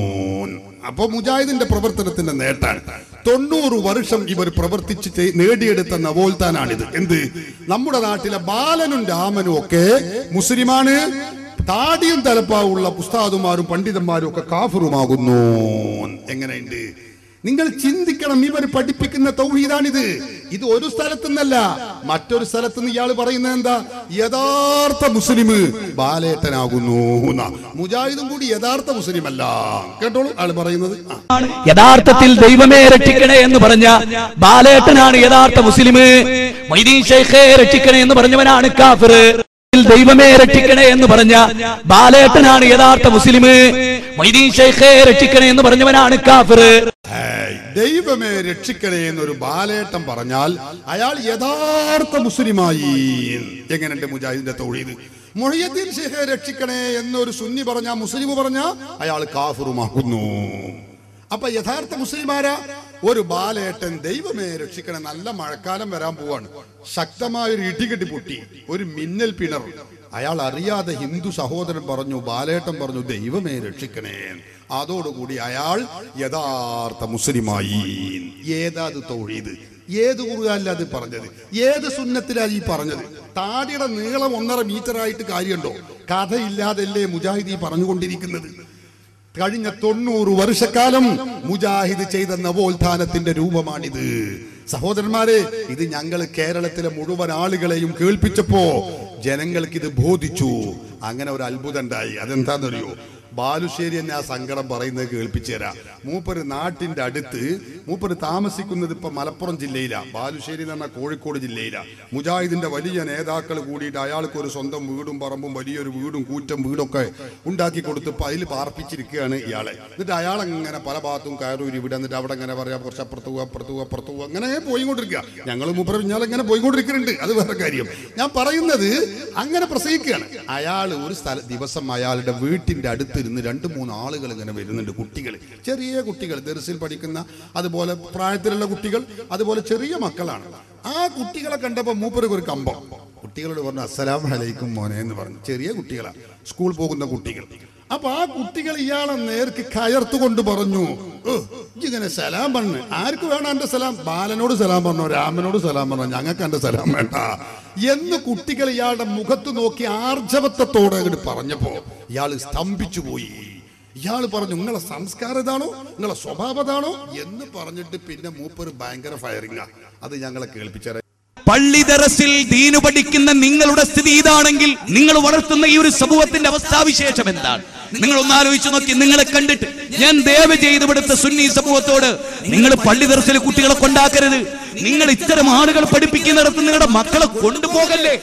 അപ്പൊ മുജാഹിദിന്റെ പ്രവർത്തനത്തിന്റെ നേട്ടാണ്. 90 വർഷം ഇവർ പ്രവർത്തിച്ച് നേടിയെടുത്ത നവോത്ഥാനാണിത്. എന്ത്? നമ്മുടെ നാട്ടിലെ ബാലനും രാമനും ഒക്കെ മുസ്ലിമാണ്. താടിയും തലപ്പാവുള്ള ഉസ്താദുമാരും പണ്ഡിതന്മാരും ഒക്കെ കാഫിറുമാകുന്നു. എങ്ങനെയുണ്ട്? നിങ്ങൾ ചിന്തിക്കണം. ഇവർ പഠിപ്പിക്കുന്ന തൗഹീദാണിത്. ഇത് ഒരു സ്ഥലത്തുനിന്നല്ല, മറ്റൊരു സ്ഥലത്തുനിന്ന് ഇയാൾ പറയുന്നത് എന്താ? യഥാർത്ഥ മുസ്ലിം ബാലേട്ടനാകുന്നു. മുജാഹിദും കൂടി യഥാർത്ഥ മുസ്ലിം അല്ല. കേട്ടോളൂ ആള് പറയുന്നത്. യഥാർത്ഥത്തിൽ ദൈവമേ രക്ഷിക്കണേ എന്ന് പറഞ്ഞ ബാലേട്ടനാണ് യഥാർത്ഥ മുസ്ലിം. മൊയ്തീൻ ശൈഖേ രക്ഷിക്കണേ എന്ന് പറഞ്ഞവനാണ് കാഫിർ. ദൈവമേ രക്ഷിക്കണേ എന്ന് പറഞ്ഞ ബാലേട്ടനാണ് യഥാർത്ഥ മുസ്ലിം. മൊയ്തീൻ ശൈഖേ രക്ഷിക്കണേ എന്ന് പറഞ്ഞവനാണ് കാഫിർ. ദൈവമേ രക്ഷിക്കണേ എന്നൊരു ബാലേട്ടൻ പറഞ്ഞാൽ അയാൾ യഥാർത്ഥ മുസ്ലിമായി. എങ്ങനെയുണ്ട് മുജാഹിദിന്റെ തൗഹീദ്? മുഹയ്യദ്ദീൻ ശൈഖേ രക്ഷിക്കണേ എന്നൊരു സുന്നി പറഞ്ഞ മുസ്ലിം പറഞ്ഞ അയാൾ കാഫിറുമാകുന്നു. അപ്പൊ യഥാർത്ഥ മുസ്ലിമാരാ? ഒരു ബാലേട്ടൻ ദൈവമേ രക്ഷിക്കണേ. നല്ല മഴക്കാലം വരാൻ പോവാണ്. ശക്തമായൊരു ഇടികെട്ടി പൊട്ടി, ഒരു മിന്നൽ പിണർ. അയാൾ അറിയാതെ ഹിന്ദു സഹോദരൻ പറഞ്ഞു, ബാലേട്ടൻ പറഞ്ഞു ദൈവമേ രക്ഷിക്കണേ. അതോടുകൂടി അയാൾ യഥാർത്ഥ മുസ്ലിമായി. ഏതാത് തൗഹീദ്? ഏത് ഖുർആനിലാ അത് പറഞ്ഞത്? ഏത് സുന്നത്തിലാ ഈ പറഞ്ഞത്? താടിയുടെ നീളം 1.5 മീറ്റർ ആയിട്ട് കാര്യമുണ്ടോ? കഥയില്ലാതല്ലേ മുജാഹിദ് പറഞ്ഞുകൊണ്ടിരിക്കുന്നത്? കഴിഞ്ഞ 90 വർഷക്കാലം മുജാഹിദ് ചെയ്ത നവോത്ഥാനത്തിന്റെ രൂപമാണിത്. സഹോദരന്മാരെ, ഇത് ഞങ്ങൾ കേരളത്തിലെ മുഴുവൻ ആളുകളെയും കേൾപ്പിച്ചപ്പോ ജനങ്ങൾക്ക് ഇത് ബോധിച്ചു. അങ്ങനെ ഒരു അത്ഭുതം ഉണ്ടായി. അതെന്താണെന്നറിയോ? ബാലുശ്ശേരി എന്നെ ആ സങ്കടം പറയുന്നത് കേൾപ്പിച്ചു തരാം. മൂപ്പര് നാട്ടിന്റെ അടുത്ത്, മൂപ്പര് താമസിക്കുന്നത് ഇപ്പൊ മലപ്പുറം ജില്ലയിലാണ്. ബാലുശ്ശേരി എന്ന് പറഞ്ഞാൽ കോഴിക്കോട് ജില്ലയിലാണ്. മുജാഹിദിന്റെ വലിയ നേതാക്കൾ കൂടിയിട്ട് അയാൾക്ക് ഒരു സ്വന്തം വീടും പറമ്പും വലിയൊരു വീടും കൂറ്റം വീടൊക്കെ ഉണ്ടാക്കി കൊടുത്തപ്പോൾ അതിൽ പാർപ്പിച്ചിരിക്കുകയാണ് ഇയാളെ. എന്നിട്ട് അയാളങ്ങനെ പല ഭാഗത്തും കയറൂരി ഇവിടെ, എന്നിട്ട് അവിടെ അങ്ങനെ പറയാം, കുറച്ച് അപ്പുറത്തു അങ്ങനെ പോയിക്കൊണ്ടിരിക്കുക. ഞങ്ങൾ മൂപ്പര് പിന്നാലെ ഇങ്ങനെ പോയിക്കൊണ്ടിരിക്കുന്നുണ്ട്. അത് വേറെ കാര്യം. ഞാൻ പറയുന്നത് അങ്ങനെ പ്രസംഗിക്കുകയാണ്. അയാൾ ഒരു ദിവസം അയാളുടെ വീട്ടിന്റെ അടുത്ത് ഇരുന്ന് 2-3 ആളുകൾ ഇങ്ങനെ വരുന്നുണ്ട്. കുട്ടികൾ, ചെറിയ കുട്ടികൾ, ദർസിൽ പഠിക്കുന്ന, അതുപോലെ പ്രായത്തിലുള്ള കുട്ടികൾ, അതുപോലെ ചെറിയ മക്കളാണ്. ആ കുട്ടികളെ കണ്ടപ്പോൾ മൂപ്പർക്ക് ഒരു കമ്പം. കുട്ടികളോട് പറഞ്ഞു അസ്സലാമു അലൈക്കും മോനെ എന്ന് പറഞ്ഞു. ചെറിയ കുട്ടികളാണ്, സ്കൂൾ പോകുന്ന കുട്ടികൾ. അപ്പൊ ആ കുട്ടികൾ ഇയാളെ നേർക്ക് കയർത്തുകൊണ്ട് പറഞ്ഞു, ഇങ്ങനെ സലാം പറഞ്ഞു. ആർക്ക് വേണം എന്റെ സലാം? ബാലനോട് സലാം പറഞ്ഞോ, രാമനോട് സലാം പറഞ്ഞോ, ഞങ്ങൾക്ക് എന്റെ സലാം വേണ്ട എന്ന് കുട്ടികൾ ഇയാളുടെ മുഖത്ത് നോക്കി ആർജവത്വത്തോടെ പറഞ്ഞപ്പോ ഇയാൾ സ്തംഭിച്ചു പോയി. ഇയാൾ പറഞ്ഞു, നിങ്ങളെ സംസ്കാരം ഇതാണോ, നിങ്ങളെ സ്വഭാവം ഇതാണോ എന്ന് പറഞ്ഞിട്ട് പിന്നെ മൂപ്പര് ഭയങ്കര ഫയറിങ്ങാ. അത് ഞങ്ങളെ കേൾപ്പിച്ചാൽ പള്ളി ദറസിൽ ദീനു പഠിക്കുന്ന നിങ്ങളുടെ സ്ഥിതി ഇതാണെങ്കിൽ നിങ്ങൾ വളർത്തുന്ന ഈ ഒരു സമൂഹത്തിന്റെ അവസ്ഥാവിശേഷം എന്താണ്? നിങ്ങൾ ഒന്ന് ആലോചിച്ച് നോക്കി. നിങ്ങളെ കണ്ടിട്ട് ഞാൻ ദയവ് ചെയ്ത് ഇവിടുത്തെ സുന്നി സമൂഹത്തോട്, നിങ്ങൾ പള്ളി ദറസിൽ കുട്ടികളെ കൊണ്ടാക്കരുത്. നിങ്ങൾ ഇത്തരം ആളുകൾ പഠിപ്പിക്കുന്നിടത്ത് നിങ്ങളുടെ മക്കളെ കൊണ്ടുപോകല്ലേ.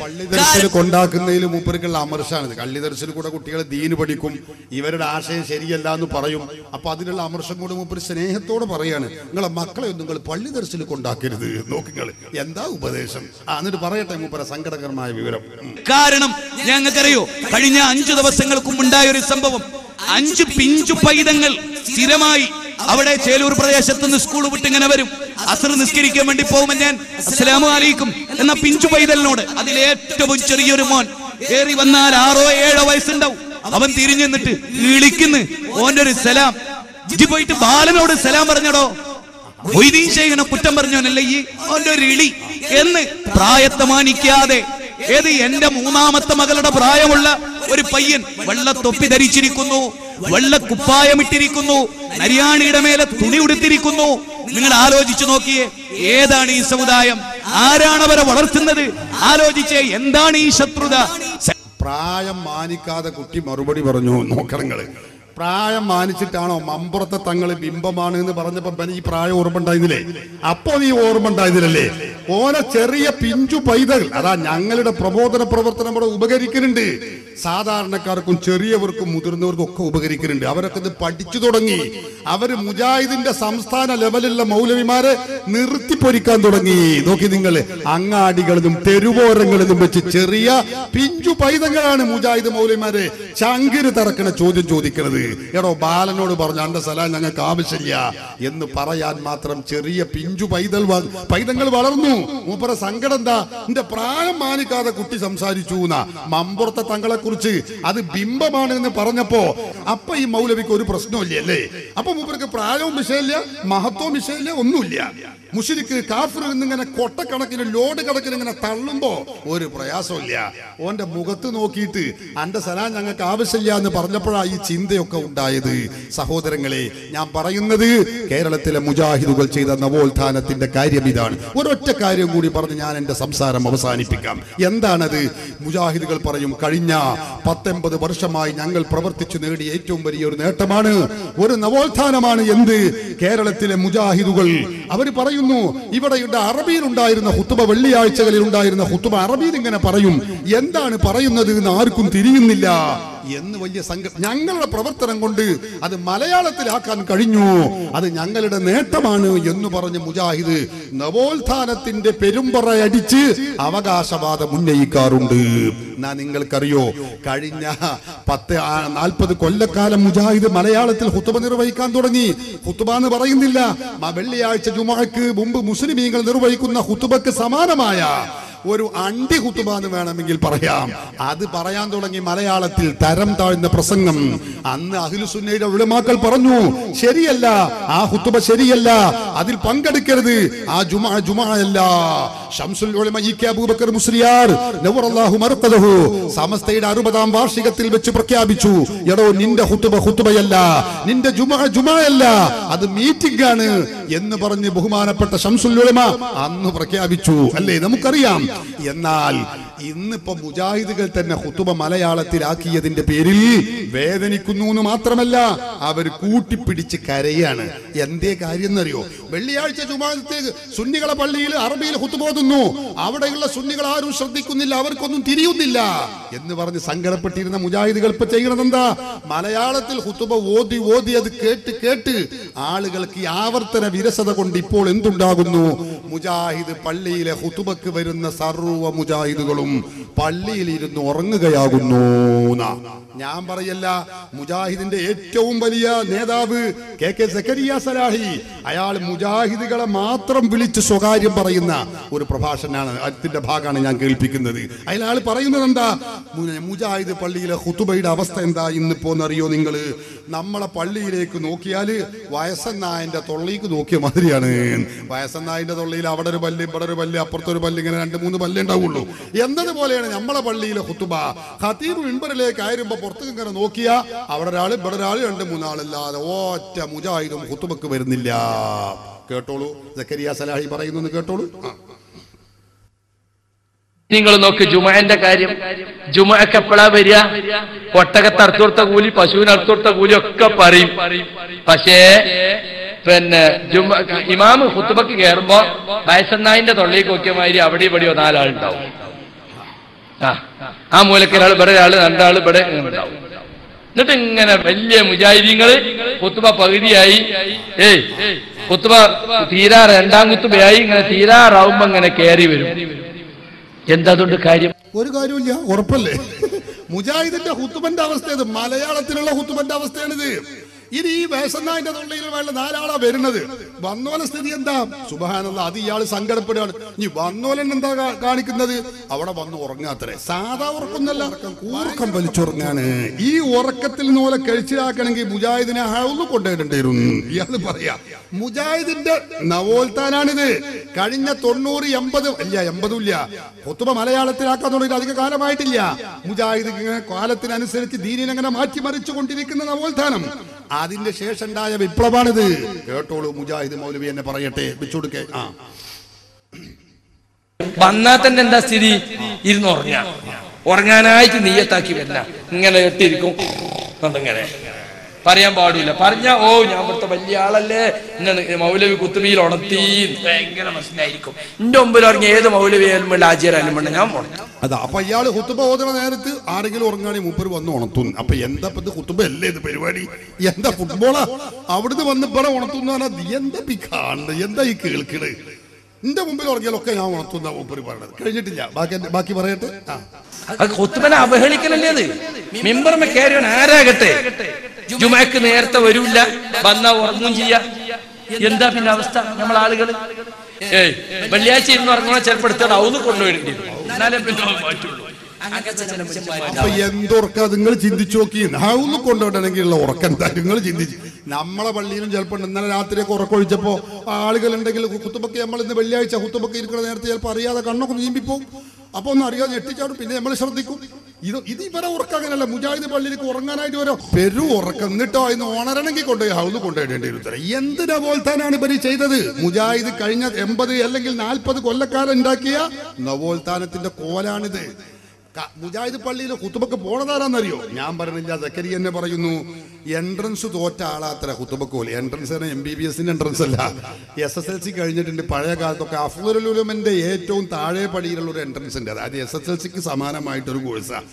പള്ളി ദർശിൽ കൊണ്ടാക്കുന്നതിൽ മൂപ്പർക്കുള്ള അമർഷാണിത്. പള്ളി ദർശിൽ കൂടെ കുട്ടികൾ ദീന് പഠിക്കും, ഇവരുടെ ആശയം ശരിയല്ല എന്ന് പറയും. അപ്പൊ അതിനുള്ള അമർഷം കൂടെ മൂപ്പർ സ്നേഹത്തോടെ പറയാണ്, നിങ്ങളെ മക്കളെ ഒന്നും നിങ്ങൾ പള്ളി ദർശിൽ കൊണ്ടാക്കരുത്. നോക്കിങ്ങൾ എന്താ ഉപദേശം. എന്നിട്ട് പറയട്ടെ മൂപ്പര സങ്കടകരമായ വിവരം. കാരണം ഞങ്ങൾക്കറിയോ, കഴിഞ്ഞ 5 ദിവസങ്ങൾക്കും ഉണ്ടായ ഒരു സംഭവം. 5 പിഞ്ചു പൈതങ്ങൾ സ്ഥിരമായി അവിടെ ചേലൂർ പ്രദേശത്ത് നിന്ന് സ്കൂൾ വിട്ട് ഇങ്ങനെ വരും. അസ്ർ നിസ്കരിക്കാൻ വേണ്ടി പോകുമ്പോൾ ഞാൻ അസ്സലാമു അലൈക്കും എന്ന പിഞ്ചു പൈതലിനോട്, അതിലേറ്റവും ചെറിയൊരു മോൻ, ഏറി വന്നാൽ 6-7 വയസ്സുണ്ടാവും, അവൻ തിരിഞ്ഞു നിന്നിട്ട് വിളിക്കുന്നു, ഓന്റെ ഒരു സലാം. ഇജ്ജ് പോയിട്ട് ബാലനോട് സലാം പറഞ്ഞടോ, മൊയ്തീൻ ശൈഖിനെ കുറ്റം പറഞ്ഞോനല്ലേ ഈ, ഓന്റെ ഒരു ഇളി എന്ന് പ്രായത്തെ മാനിക്കാതെ. ഏത് എന്റെ 3ാമത്തെ മകളുടെ പ്രായമുള്ള ഒരു പയ്യൻ വെള്ളത്തൊപ്പി ധരിച്ചിരിക്കുന്നു, വെള്ള കുപ്പായമിട്ടിരിക്കുന്നു, നരിയാണിയുടെ മേലെ തുണി ഉടുത്തിരിക്കുന്നു. നിങ്ങൾ ആലോചിച്ചു നോക്കിയേ, ഏതാണ് ഈ സമുദായം? ആരാണ് അവരെ വളർത്തുന്നത്? ആലോചിച്ചേ, എന്താണ് ഈ ശത്രുത? പ്രായം മാനിക്കാതെ കുട്ടി മറുപടി പറഞ്ഞു. നോക്കണങ്ങള്, പ്രായം മാനിച്ചിട്ടാണോ മമ്പുറത്തെ തങ്ങള് ബിംബമാണ് എന്ന് പറഞ്ഞപ്പോ ഈ പ്രായം ഓർമ്മ ഉണ്ടായിരുന്നില്ലേ? അപ്പോ നീ ഓർമ്മ ഉണ്ടായിരുന്നില്ലല്ലേ? ഓനെ ചെറിയ പിഞ്ചു പൈതൽ, അതാ ഞങ്ങളുടെ പ്രബോധന പ്രവർത്തനം ഇവിടെ ഉപകരിക്കുന്നുണ്ട്. സാധാരണക്കാർക്കും ചെറിയവർക്കും മുതിർന്നവർക്കും ഒക്കെ ഉപകരിക്കുന്നുണ്ട്. അവരൊക്കെ ഇത് പഠിച്ചു തുടങ്ങി. അവര് മുജാഹിദിന്റെ സംസ്ഥാന ലെവലിലുള്ള മൗലവിമാരെ നിർത്തിപ്പൊരിക്കാൻ തുടങ്ങി. നോക്കി നിങ്ങൾ, അങ്ങാടികളിലും തെരുവോരങ്ങളിലും വെച്ച് ചെറിയ പിഞ്ചു പൈതങ്ങളാണ് മുജാഹിദ് മൗലവിമാരെ ചങ്കിന് തറക്കണ ചോദ്യം ചോദിക്കുന്നത്. എടോ, ബാലനോട് പറഞ്ഞു അന്റെ സലാം ഞങ്ങൾക്ക് ആവശ്യമില്ല എന്ന് പറയാൻ മാത്രം ചെറിയ പിഞ്ചു പൈതങ്ങൾ വളർന്നു. മൂപ്പര സങ്കടം എന്താ? എന്റെ പ്രായം മാനിക്കാതെ കുട്ടി സംസാരിച്ചു എന്നാ. മമ്പുറത്തെ തങ്ങളെ കുറിച്ച് അത് ബിംബമാണ് എന്ന് പറഞ്ഞപ്പോ അപ്പൊ ഈ മൗലവിക്ക് ഒരു പ്രശ്നമില്ല അല്ലേ? അപ്പൊ മൂപ്പർക്ക് പ്രായവും വിഷയമില്ല, മഹത്വവും വിഷയമില്ല, ഒന്നുമില്ല. മുശ്രിക്ക് കാഫിർ എന്നിങ്ങനെ കൊട്ടക്കണക്കിന് ലോഡ് കണക്കിന് ഇങ്ങനെ തള്ളുമ്പോ ഒരു പ്രയാസമില്ല. ഓന്റെ മുഖത്ത് നോക്കിയിട്ട് അന്റെ സലാം ഞങ്ങൾക്ക് ആവശ്യമില്ല എന്ന് പറഞ്ഞപ്പോഴാണ് ഈ ചിന്തയൊക്കെ ഉണ്ടായത്. സഹോദരങ്ങളെ, ഞാൻ പറയുന്നത് കേരളത്തിലെ മുജാഹിദുകൾ ചെയ്ത നവോത്ഥാനത്തിന്റെ കാര്യം ഇതാണ്. ഒരൊറ്റ കാര്യം കൂടി പറഞ്ഞ് ഞാൻ എന്റെ സംസാരം അവസാനിപ്പിക്കാം. എന്താണത്? മുജാഹിദുകൾ പറയും, കഴിഞ്ഞ 19 വർഷമായി ഞങ്ങൾ പ്രവർത്തിച്ചു നേടിയ ഏറ്റവും വലിയൊരു നേട്ടമാണ്, ഒരു നവോത്ഥാനമാണ്. എന്ത്? കേരളത്തിലെ മുജാഹിദുകൾ അവർ പറയും, ഇവിടെയുടെ അറബിയിൽ ഉണ്ടായിരുന്ന ഖുതുബ, വെള്ളിയാഴ്ചകളിൽ ഉണ്ടായിരുന്ന ഖുതുബ അറബിയിൽ ഇങ്ങനെ പറയും. എന്താണ് പറയുന്നത് എന്ന് ആർക്കും തിരിയുന്നില്ല എന്ന് വലിയ ഞങ്ങളുടെ പ്രവർത്തനം കൊണ്ട് അത് മലയാളത്തിലാക്കാൻ കഴിഞ്ഞു, അത് ഞങ്ങളുടെ നേട്ടമാണ് എന്ന് പറഞ്ഞ് മുജാഹിദ് നവോത്ഥാനത്തിന്റെ പെരുമ്പറയടിച്ച് അവകാശവാദം ഉന്നയിക്കാറുണ്ട്. എന്നാ നിങ്ങൾക്കറിയോ, കഴിഞ്ഞ 40 കൊല്ലക്കാലം മുജാഹിദ് മലയാളത്തിൽ ഖുതുബ നിർവഹിക്കാൻ തുടങ്ങി. ഖുതുബ എന്ന് പറയുന്നില്ല, വെള്ളിയാഴ്ച ജുമുഅക്ക് മുമ്പ് മുസ്ലിമീങ്ങൾ നിർവഹിക്കുന്ന ഖുതുബക്ക് സമാനമായ ഒരു അണ്ടി ഖുതുബ എന്ന് വേണമെങ്കിൽ പറയാം. അത് പറയാൻ തുടങ്ങി മലയാളത്തിൽ തരം താഴ്ന്ന പ്രസംഗം. അന്ന് അഹ്ലുസുന്നയുടെ ഉലമാക്കൾ പറഞ്ഞു, ശരിയല്ല, ആ ഖുതുബ ശരിയല്ല, അതിൽ പങ്കെടുക്കരുത്, ആ ജുമഅല്ല. ശംസുൽ ഉലമ ഇ.കെ. അബൂബക്കർ മുസ്ലിയാർ നവറല്ലാഹു മർഖദഹു സമസ്തയുടെ 60ാം വാർഷികത്തിൽ വെച്ച് പ്രഖ്യാപിച്ചു, എടോ നിന്റെ ഖുതുബയല്ല, നിന്റെ ജുമഅല്ല, അത് മീറ്റിംഗ് ആണ് എന്ന് പറഞ്ഞ് ബഹുമാനപ്പെട്ട ശംസുൽ ഉലമ അന്ന് പ്രഖ്യാപിച്ചു. അല്ലേ, നമുക്കറിയാം. എന്നാൽ ഇന്നിപ്പോ മുജാഹിദുകൾ തന്നെ ഖുതുബ മലയാളത്തിലാക്കിയതിന്റെ പേരിൽ വേദനിക്കുന്നു എന്ന് മാത്രമല്ല, അവർ കൂട്ടിപ്പിടിച്ച് കരയാണ്. എന്തേ കാര്യം എന്നറിയോ? വെള്ളിയാഴ്ച ജുമാഅത്ത് സുന്നികളെ പള്ളിയിൽ അറബിയിൽ ഖുതുബ ഓതുന്നു, അവിടെയുള്ള സുന്നികൾ ആരും ശ്രദ്ധിക്കുന്നില്ല, അവർക്കൊന്നും തിരിയുന്നില്ല എന്ന് പറഞ്ഞ് സങ്കടപ്പെട്ടിരുന്ന മുജാഹിദുകൾ ഇപ്പൊ ചെയ്യണത് എന്താ? മലയാളത്തിൽ ഖുതുബ ഓതി അത് കേട്ട് ആളുകൾക്ക് ഈ ആവർത്തന വിരസത കൊണ്ട് ഇപ്പോൾ എന്തുണ്ടാകുന്നു? മുജാഹിദ് പള്ളിയിലെ ഖുതുബക്ക് വരുന്ന സർവ്വ മുജാഹിദുകളും പള്ളിയിൽ ഇരുന്ന് ഉറങ്ങുകയാകുന്നു. ഞാൻ പറയല്ല, മുജാഹിദിന്റെ ഏറ്റവും വലിയ നേതാവ് കെ സക്കരിയ സലാഹി, അയാൾ മുജാഹിദുകളെ മാത്രം വിളിച്ച് സ്വകാര്യം പറയുന്ന ഒരു പ്രഭാഷണമാണ്, അതിന്റെ ഭാഗമാണ് ഞാൻ കേൾപ്പിക്കുന്നത്. അയാൾ പറയുന്നത് എന്താ? മുജാഹിദ് പള്ളിയിലെ ഖുതുബയുടെ അവസ്ഥ എന്താ ഇന്നിപ്പോന്നറിയോ നിങ്ങൾ? നമ്മളെ പള്ളിയിലേക്ക് നോക്കിയാൽ വയസ്സനായന്റെ തൊള്ളിക്ക് നോക്കിയ മാതിരിയാണ്. വയസ്സനായന്റെ തൊള്ളിയിൽ അവിടെ ഒരു പല്ല്, ഇവിടെ ഒരു പല്ല്, അപ്പുറത്തൊരു പല്ല്, ഇങ്ങനെ 2-3 പല്ല് ഉണ്ടാവുള്ളൂ എന്നതുപോലെയാണ് നമ്മളെ പള്ളിയിലെ ഖുതുബ. ഖതീബ് മിമ്പറിലേക്ക് ആയിരുമ്പോ പുറത്തേക്ക് ഇങ്ങനെ നോക്കിയാ അവിടെ ഒരാള്, ഇവിടെ ഒരാള്, 2-3 ആളല്ലാതെ ഒറ്റ മുജാഹിദും ഖുതുബക്ക് വരുന്നില്ല. കേട്ടോളൂ, സക്കരിയ സലാഹി പറയുന്നു, കേട്ടോളൂ. നിങ്ങൾ നോക്ക് ജുമഅന്റെ കാര്യം. ജുമഅക്ക് എപ്പോഴാ വരിക? ഒട്ടകത്ത് അറുത്തുകൊടുത്ത കൂലി, പശുവിന് അറുത്തുകൊടുത്ത കൂലി ഒക്കെ പറയും. പക്ഷേ പിന്നെ ഇമാമ് ഖുതുബക്ക് കയറുമ്പോ വയസ്സന്നായിന്റെ തൊള്ളിക്ക് നോക്കിയ മാതിരി അവിടെ ഇവിടെയോ 4 ആളുണ്ടാവും. ആ മൂലക്ക് ഒരാൾ, ഇവിടെ ഒരാള്, 2 ആള് ഇവിടെ ഉണ്ടാവും. എന്നിട്ട് ഇങ്ങനെ വലിയ മുജാഹിദീങ്ങള് ഖുതുബ പകുതിയായി, ഖുതുബ തീരാ 2ാം ഖുതുബയായി, ഇങ്ങനെ തീരാറാവുമ്പോ ഇങ്ങനെ കയറി വരും. എന്താ അതുകൊണ്ട് കാര്യം? ഒരു കാര്യമില്ല, ഉറപ്പല്ലേ? മുജാഹിദിന്റെ ഖുതുബന്റെ അവസ്ഥ ഇത്, മലയാളത്തിലുള്ള ഖുതുബന്റെ അവസ്ഥയാണിത്. ഇനി ഈ വേസന്നായിന്റെ തൊള്ളിയിൽ വേണ്ട 4 ആളാ വരുന്നത്. വന്നോലെ സ്ഥിതി എന്താ? സുബ്ഹാനല്ലാഹ്, അത് ഇയാള് സങ്കടപ്പെടുകയാണ്. ഇനി വന്നോലൻ എന്താ കാണിക്കുന്നത്? അവിടെ വന്ന് ഉറങ്ങാത്രേ. സാധാ ഉറക്കൊന്നല്ല, ഉറക്കം വലിച്ചുറങ്ങാണ്. ഈ ഉറക്കത്തിൽ നിന്ന് പോലെ കഴിച്ചിലാക്കണമെങ്കിൽ മുജാഹിദിനെ ഹൗള് കൊണ്ടുവരേണ്ടിയിരുന്നു. ഇയാള് പറയാ മുജാഹിദിന്റെ നവോത്ഥാനാണിത്. കഴിഞ്ഞ 90-80 ഇല്ല, 80 ഇല്ല, ഖുതുബ മലയാളത്തിലാക്കാൻ തുടങ്ങിയിട്ട് അധിക കാലമായിട്ടില്ല. മുജാഹിദ് ഇങ്ങനെ കാലത്തിനനുസരിച്ച് ദീനിനെ അങ്ങനെ മാറ്റിമറിച്ചു കൊണ്ടിരിക്കുന്ന നവോത്ഥാനം, അതിന്റെ ശേഷം ഉണ്ടായ വിപ്ലവാണിത്. കേട്ടോളൂ, മുജാഹിദ് മൗലവി എന്നെ പറയട്ടെ, വെച്ചുകൊടുക്കേ. വന്നാൽ തന്നെ എന്താ സ്ഥിതി? ഇരുന്ന് ഉറങ്ങാനായിട്ട് നീയത്താക്കി വരില്ല, ഇങ്ങനെ ഇട്ടിരിക്കും. അതങ്ങനെ പറയാൻ പാടില്ല. പറഞ്ഞ ഓ ഞാൻ ഇവിടുത്തെ വലിയ ആളല്ലേ, മൗലവി കുത്തുബിയിൽ ഉണർത്തി, ഭയങ്കര മനസ്സിലായിരിക്കും. എന്റെ മുമ്പിൽ ഉറങ്ങി ഏത് മൗലവിയാലും വേണ്ട, ആചാരായാലും വേണ്ട, ഞാൻ ഉണർത്തും. അതാ അപ്പൊ ഇയാള് ഖുതുബ ഓതുന്ന നേരത്ത് ആരെങ്കിലും ഉറങ്ങാണെങ്കിൽ മൂപ്പര് വന്ന് ഉണർത്തുന്നു. അപ്പൊ എന്താ ഇത് ഖുതുബ അല്ലേ ഇത് പരിപാടി? എന്താ ഫുട്ബോളാ? അവിടുന്ന് വന്ന് ഇവിടെ ഉണർത്തുന്ന പറഞ്ഞാൽ എന്താ ഈ കാണുന്നത്? എന്താ ഈ കേൾക്കണ്? എന്റെ മുമ്പിൽ ഉറങ്ങിയാലൊക്കെ ഞാൻ ഉണർത്തുന്ന മൂപ്പര് പറഞ്ഞത് കഴിഞ്ഞിട്ടില്ല. ബാക്കി പറയട്ടെ. ഖുതുബനെ അവഹേളിക്കലല്ലേ അത്? മിമ്പർമ കയറിയവൻ ആരാകട്ടെ ജുമഅക്ക് നേരത്തെ വരൂല്ല, വന്നാ ഉറങ്ങും ചെയ്യാ. എന്താ പിന്നെ അവസ്ഥ? നമ്മൾ ആളുകൾ വെള്ളിയാഴ്ച ഇരുന്ന് ഉറങ്ങണ ചിലപ്പോൾ എടുത്താൽ അവന്ന് കൊണ്ടുപോയിട്ടുണ്ട്, എന്നാലേ പിന്നെ മാറ്റുള്ളൂ. അപ്പൊ എന്തുറക്ക നിങ്ങൾ ചിന്തിച്ചു നോക്കി. ഒന്ന് കൊണ്ടുപോകണമെങ്കിലുള്ള ഉറക്കം എന്താ നിങ്ങൾ ചിന്തിച്ചു? നമ്മളെ പള്ളിയിലും ചിലപ്പോൾ ഇന്നലെ രാത്രിയൊക്കെ ഉറക്കൊഴിച്ചപ്പോ ആളുകൾ ഉണ്ടെങ്കിൽ ഖുതുബക്ക് നമ്മൾ ഇന്ന് വെള്ളിയാഴ്ച ഖുതുബക്ക് ഇരിക്കുന്ന നേരത്തെ ചിലപ്പോൾ അറിയാതെ കണ്ണൊക്കെ നീമ്പിപ്പോവും. അപ്പൊ ഒന്നും അറിയാതെ ഞെട്ടിച്ചാടും, പിന്നെ നമ്മൾ ശ്രദ്ധിക്കും. ഇത് ഇവരെ ഉറക്കം അങ്ങനെയല്ല. മുജാഹിദ് പള്ളിയിലേക്ക് ഉറങ്ങാനായിട്ട് വരോ പെരു ഉറക്കം, എന്നിട്ടോ അതിന് ഉണരണമെങ്കിൽ കൊണ്ടുപോയി ഹൗന്ന് കൊണ്ടുപോയിടേണ്ടി വരും. എന്തിനാ പോലത്താനാണ് ഇവര് ചെയ്തത്? മുജാഹിദ് കഴിഞ്ഞ 80 അല്ലെങ്കിൽ 40 കൊല്ലക്കാലം ഉണ്ടാക്കിയ നവോത്ഥാനത്തിന്റെ കോലാണിത്. മുജാഹിദ് പള്ളിയിൽ ഖുതുബക്ക് പോണതാരാന്നറിയോ? ഞാൻ പറഞ്ഞില്ല, സക്കരിയ എന്നെ പറയുന്നു. എൻട്രൻസ് തോറ്റ ആളാത്ര ഖുതുബക്ക് പോലെ. എൻട്രൻസ് MBBSന്റെ എൻട്രൻസ് അല്ല, SSLC കഴിഞ്ഞിട്ടുണ്ട്. പഴയ കാലത്തൊക്കെ അഫ്ളുൽ ഉലമന്റെ ഏറ്റവും താഴെ പടിയിലുള്ള ഒരു എൻട്രൻസ് ഉണ്ട്, അതായത് SSLCക്ക് സമാനമായിട്ടൊരു കോഴ്സാണ്.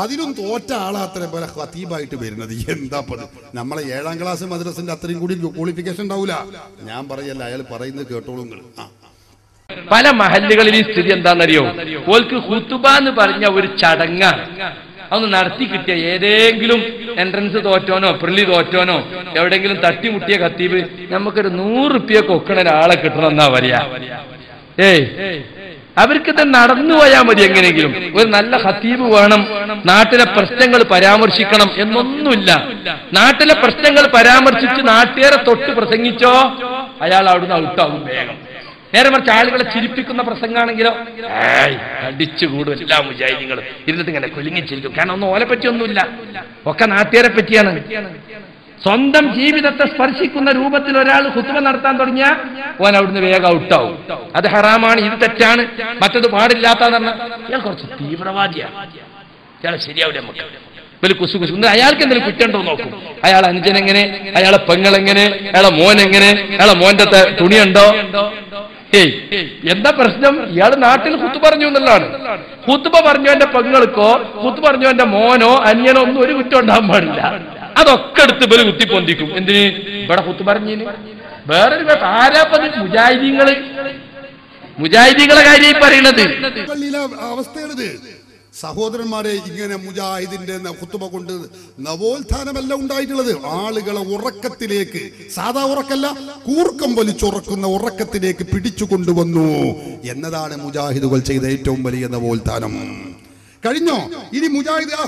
അതിലും തോറ്റ ആളാത്ര പോലെ ഖതീബായിട്ട് വരുന്നത്. എന്താപ്പത്? നമ്മളെ 7ാം ക്ലാസ് മദ്രസിന്റെ അത്രയും കൂടി ക്വാളിഫിക്കേഷൻ ഉണ്ടാവില്ല. ഞാൻ പറയല്ല, അയാൾ പറയുന്നത് കേട്ടോളൂ നിങ്ങൾ. പല മഹല്ലുകളിൽ ഈ സ്ഥിതി എന്താണെന്നറിയോ? ഓൽക്ക് ഖുതുബ എന്ന് പറഞ്ഞ ഒരു ചടങ്ങാണ്. അതൊന്ന് നടത്തി കിട്ടിയ ഏതെങ്കിലും എൻട്രൻസ് തോറ്റോനോ പ്രിലി തോറ്റോനോ എവിടെയെങ്കിലും തട്ടിമുട്ടിയ ഖതീബ് നമുക്കൊരു 100 റുപ്യ കൊക്കണ ഒരാളെ കിട്ടണം എന്നാ പറയാ. അവർക്കിത് നടന്നു പോയാൽ മതി. എങ്ങനെയെങ്കിലും ഒരു നല്ല ഖതീബ് വേണം, നാട്ടിലെ പ്രശ്നങ്ങൾ പരാമർശിക്കണം എന്നൊന്നുമില്ല. നാട്ടിലെ പ്രശ്നങ്ങൾ പരാമർശിച്ച് നാട്ടുകാരെ തൊട്ട് പ്രസംഗിച്ചോ അയാൾ അവിടുന്ന് ഔട്ടാകും വേഗം. നേരെ മറിച്ച് ആളുകളെ ചിരിപ്പിക്കുന്ന പ്രസംഗമാണെങ്കിലോ അടിച്ചുകൂടും എല്ലാ മുജാഹിദീങ്ങളും ഇരുന്നിട്ട് ഇങ്ങനെ കുലുങ്ങിച്ചിരിക്കും. കാരണം ഒന്നും ഓലെ പറ്റിയൊന്നുമില്ല, ഒക്കെ നാട്ടുകാരെ പറ്റിയാണ്. സ്വന്തം ജീവിതത്തെ സ്പർശിക്കുന്ന രൂപത്തിൽ ഒരാൾ ഖുത്ബ നടത്താൻ തുടങ്ങിയാൽ ഓൻ അവിടുന്ന് വേഗം ഔട്ടാവും. അത് ഹറാമാണ്, ഇത് തെറ്റാണ്, മറ്റത് പാടില്ലാത്തതെന്ന് പറഞ്ഞാൽ ഇയാൾ കുറച്ച് തീവ്രവാദിയാണ്, ഇയാളെ ശരിയാവില്ല നമുക്ക് വലിയ കുസുകുസു. അയാൾക്ക് എന്തെങ്കിലും കുറ്റമുണ്ടോ നോക്കും. അയാൾ അനുജനെങ്ങനെ, അയാളെ പെങ്ങളെങ്ങനെ, അയാളെ മോനെങ്ങനെ, അയാളെ മോന്റെ തുണിയുണ്ടോ? എന്താ പ്രശ്നം? ഇയാൾ നാട്ടിൽ ഖുത്ബ പറഞ്ഞു എന്നുള്ളതാണ്. ഖുത്ബ പറഞ്ഞു എന്റെ പെങ്ങൾക്കോ ഖുത്ബ പറഞ്ഞു എന്റെ മോനോ അന്യനോ ഒന്നും ഒരു കുറ്റം ഉണ്ടാകാൻ പാടില്ല. അതൊക്കെ എടുത്ത് ഇവര് കുത്തിപ്പൊന്തിക്കും. എന്തിന്? ഇവിടെ ഖുത്ബ പറഞ്ഞിന് വേറൊരു ആരാപ്പത് മുജാഹിദീങ്ങളെ കാര്യം പറയണത്. അവസ്ഥയാണിത് സഹോദരന്മാരെ. ഇങ്ങനെ മുജാഹിദിന്റെ ഖുത്ബ കൊണ്ട് നവോത്ഥാനമല്ല ഉണ്ടായിട്ടുള്ളത്. ആളുകളെ ഉറക്കത്തിലേക്ക്, സാധാ ഉറക്കല്ല, കൂർക്കം വലിച്ചുറക്കുന്ന ഉറക്കത്തിലേക്ക് പിടിച്ചു കൊണ്ടുവന്നു എന്നതാണ് മുജാഹിദുകൾ ചെയ്ത ഏറ്റവും വലിയ നവോത്ഥാനം. കഴിഞ്ഞോ? ഇനി മുജാഹിദ് ആ